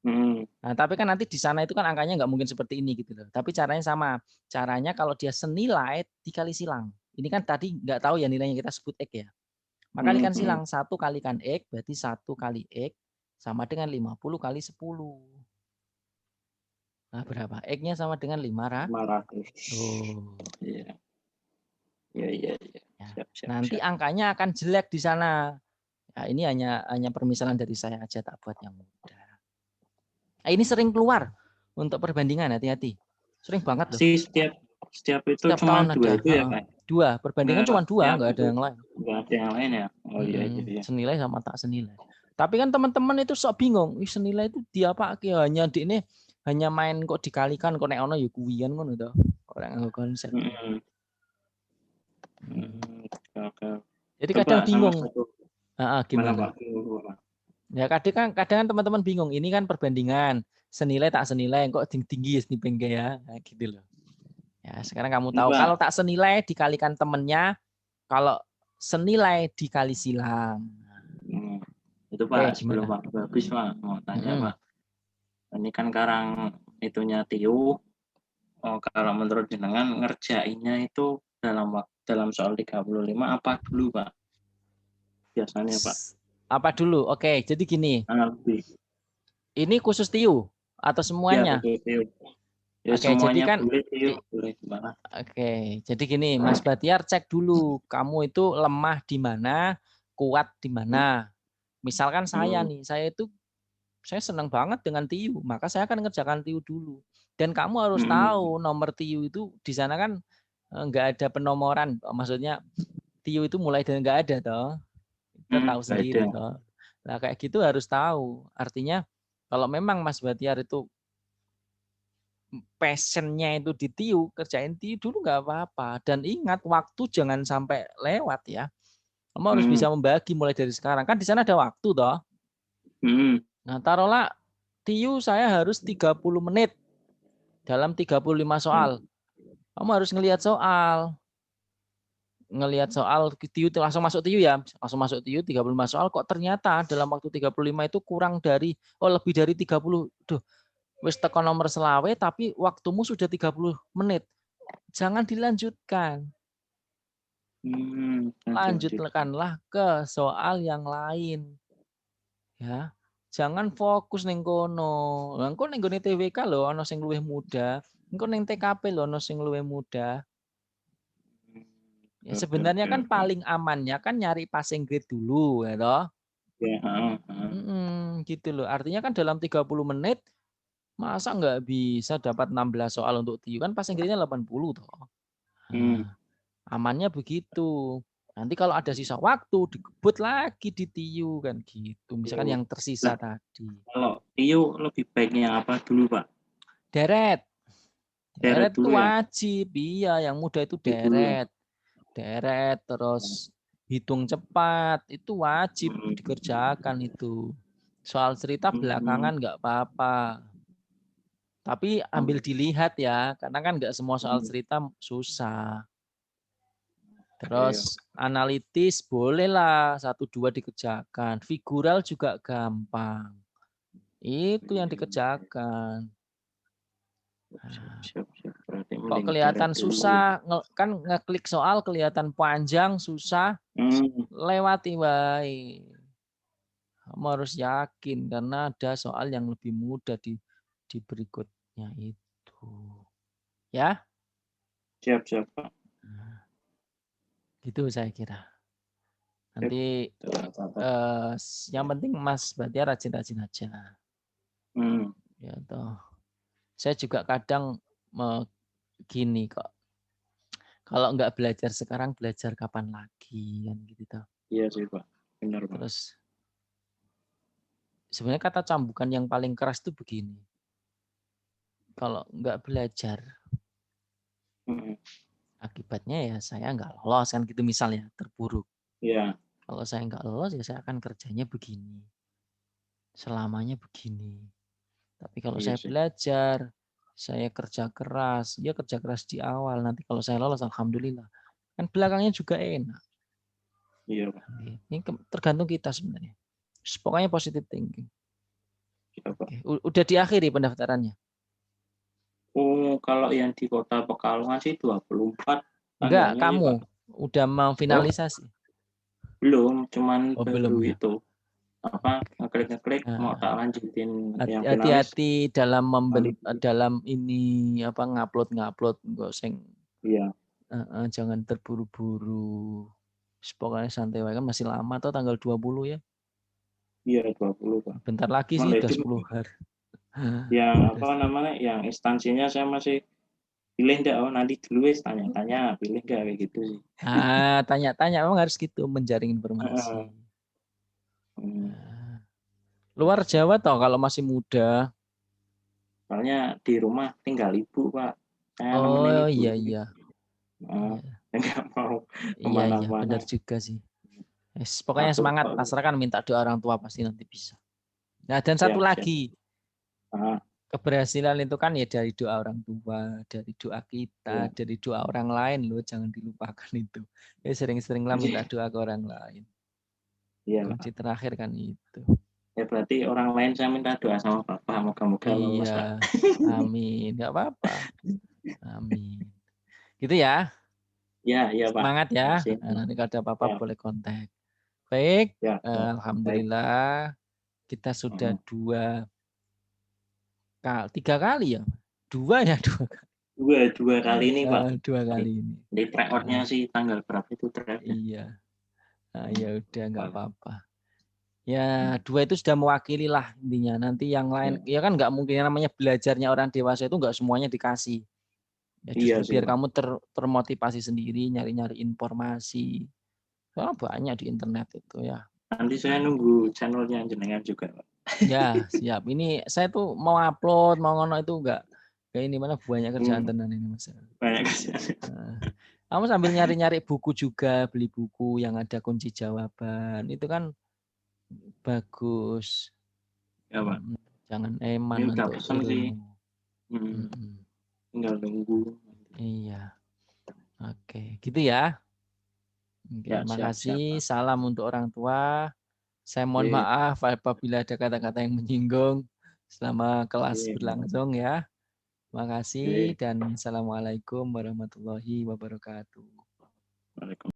Nah, tapi kan nanti di sana itu kan angkanya nggak mungkin seperti ini gitu loh. Tapi caranya sama. Caranya kalau dia senilai dikali silang. Ini kan tadi nggak tahu ya nilainya kita sebut X ya. Maka kalikan silang 1 kalikan X berarti 1 kali X sama dengan 50 kali 10. Nah, berapa? X-nya sama dengan 500. Oh. Iya. Iya. Siap. Nanti angkanya akan jelek di sana. Nah, ini hanya permisalan dari saya aja, tak buat yang mudah. Nah, ini sering keluar untuk perbandingan, hati-hati. Sering banget loh. Setiap itu cuma tahun 2 ada. itu ya, Pak? 2, perbandingan cuma 2, ya, nggak ada yang lain. nggak ada yang lain ya. Oh iya gitu ya. Senilai sama tak senilai. Tapi kan teman-teman itu sok bingung, ih senilai itu diapake hanya di ini hanya main kok dikalikan kok nek ono ya kuwian ngono to. Ora nganggo konsep. Mm-mm. Oke. Jadi kadang Coba sama bingung. satu mana Gimana? Pak? Gimana? Ya kadang teman-teman bingung, ini kan perbandingan senilai tak senilai kok tinggi ya nih ya. Nah, gitu loh. Ya, sekarang kamu Ini tahu Pak, kalau tak senilai dikalikan temennya, kalau senilai dikali silang. itu Oke, Pak sebelum gimana? Pak habis Pak mau tanya Mm-mm. Pak. Ini kan sekarang itunya TIU. Oh, kalau menurut jenengan ngerjainnya itu dalam soal 35 apa dulu Pak? Biasanya Pak. Apa dulu? Oke, jadi gini. Lebih. Ini khusus TIU atau Ya, semuanya? betul TIU. Ya Oke, jadi semuanya kan boleh TIU, boleh gimana? oke, jadi gini, Mas Batiar cek dulu kamu itu lemah di mana, kuat di mana. Misalkan saya nih, saya senang banget dengan TIU, maka saya akan ngerjakan TIU dulu. Dan kamu harus tahu nomor TIU itu di sana kan nggak ada penomoran, maksudnya TIU itu mulai dari nggak ada toh. Kita tahu sendiri toh. Nah, kayak gitu harus tahu. Artinya kalau memang Mas Batiar itu passionnya itu di TIU, kerjain TIU dulu nggak apa-apa. Dan ingat waktu jangan sampai lewat ya. Kamu harus bisa membagi mulai dari sekarang. Kan di sana ada waktu toh. Nah, taruhlah TIU saya harus 30 menit dalam 35 soal. Kamu harus ngelihat soal. Ngelihat soal TIU langsung masuk TIU ya. Langsung masuk TIU 35 soal kok ternyata dalam waktu 35 itu kurang dari lebih dari 30. Duh, wis teko nomor selawe tapi waktumu sudah 30 menit. Jangan dilanjutkan. Lanjutkanlah ke soal yang lain. Ya. Jangan fokus ning kono. Lah engko ning gone TWK lho ana sing luwih mudah. Engko ning TKP lho ana sing luwih mudah. Ya sebenarnya kan paling amannya kan nyari passing grade dulu ya toh. Gitu loh. Artinya kan dalam 30 menit masa nggak bisa dapat 16 soal untuk TIU kan passing grade-nya 80 toh. Nah, amannya begitu. Nanti kalau ada sisa waktu dikebut lagi di TIU kan gitu. Misalkan yang tersisa tadi. Kalau TIU lebih baiknya apa dulu Pak? Deret. Deret itu dulu ya? wajib. Iya, yang mudah itu deret. Deret terus hitung cepat itu wajib dikerjakan itu. Soal cerita belakangan nggak apa-apa. Tapi ambil dilihat ya, karena kan nggak semua soal cerita susah. Terus analitis bolehlah 1-2 dikerjakan. Figural juga gampang. Itu yang dikerjakan. Siap. Berarti Kok mending kelihatan dulu. susah, kan ngeklik soal kelihatan panjang, susah, lewati wae. Kamu harus yakin karena ada soal yang lebih mudah di berikutnya itu. Ya? Siap Pak. Gitu saya kira. Nanti yang penting Mas Batia rajin-rajin aja. Ya toh. Saya juga kadang gini kok. Kalau nggak belajar sekarang, belajar kapan lagi kan gitu toh. Iya sih Pak. Benar Pak. Terus sebenarnya kata cambukan yang paling keras itu begini. Kalau nggak belajar, akibatnya ya saya nggak lolos kan gitu misalnya, terburuk. Iya. Kalau saya nggak lolos ya saya akan kerjanya begini. Selamanya begini. Tapi kalau saya belajar, saya kerja keras, ya kerja keras di awal. Nanti kalau saya lolos, alhamdulillah. Kan belakangnya juga enak. Iya Pak. Ini tergantung kita sebenarnya. Pokoknya positive thinking. Oke. Udah diakhiri pendaftarannya? Oh, kalau yang di Kota Pekalongan sih 24 Enggak, tanggalnya kamu sih, Pak. udah mau finalisasi? Belum, cuman Belum baru ya. itu. Ngeklik mau tak lanjutin yang finalis. Hati-hati dalam ini ngupload enggak sing. Iya. Jangan terburu-buru. Pokoknya santai kan masih lama tuh tanggal 20 ya. Iya, 20, Pak. Bentar lagi sih udah 10 hari. Yang Yang instansinya saya masih pilih nggak? Oh nanti dulu wis tanya-tanya, pilih nggak kayak gitu sih. Tanya-tanya memang harus gitu menjaring Heeh. informasi. Hmm. Nah, luar Jawa toh kalau masih muda. Soalnya di rumah tinggal ibu, Pak. Saya nemenin Oh ibu iya ini. iya. Heeh. Iya Nggak mau iya, iya kemana-mana. benar juga sih. Pokoknya Takut semangat, kok. pasrah kan minta doa orang tua pasti nanti bisa. Nah dan satu Siap, siap. lagi, Ah, keberhasilan itu kan ya dari doa orang tua, dari doa kita, iya. dari doa orang lain loh, jangan dilupakan itu. Ya sering-seringlah minta Iya, doa ke orang lain. iya, Kunci Pak. terakhir kan itu. Ya berarti orang lain saya minta doa sama Bapak, moga-moga lolos, Iya, Pak. amin. Nggak apa-apa. Amin. Gitu ya. Iya, iya, Pak. Semangat ya. Makasih. Nah, nanti kalau ada apa-apa Siap, boleh kontak. Baik, siap, siap. Baik. alhamdulillah kita sudah Heeh. tiga kali ya. Dua ya, dua kali. Dua kali ini, Pak. Dua kali ini. Di tryout-nya Eh, sih tanggal berapa itu tryout-nya? iya. Ya Hmm, udah nggak lupa. apa-apa. Ya Hmm, dua itu sudah mewakili lah intinya. Nanti yang lain, iya. ya kan nggak mungkin yang namanya belajarnya orang dewasa itu nggak semuanya dikasih. Ya Iya justru sih, biar Pak. kamu termotivasi sendiri, nyari-nyari informasi. Soalnya banyak di internet itu ya. Nanti saya nunggu channel-nya jenengan juga, Pak. Ya, siap. Ini saya tuh mau upload, mau ngono itu enggak kayak ini mana banyak kerjaan Hmm, tenan ini Mas. banyak kasih. Nah, kamu sambil nyari-nyari buku juga, beli buku yang ada kunci jawaban. Itu kan bagus. Ya, Pak. Jangan Ini eman udah untuk pesen sih. ilmu. Hmm, Mm-mm. tinggal nunggu. Iya. Oke, gitu ya. Oke, Ya, siap, siap, makasih. Pak. Salam untuk orang tua. Saya mohon Oke, maaf apabila ada kata-kata yang menyinggung selama kelas oke, berlangsung ya. Makasih oke. dan assalamualaikum warahmatullahi wabarakatuh. Waalaikumsalam.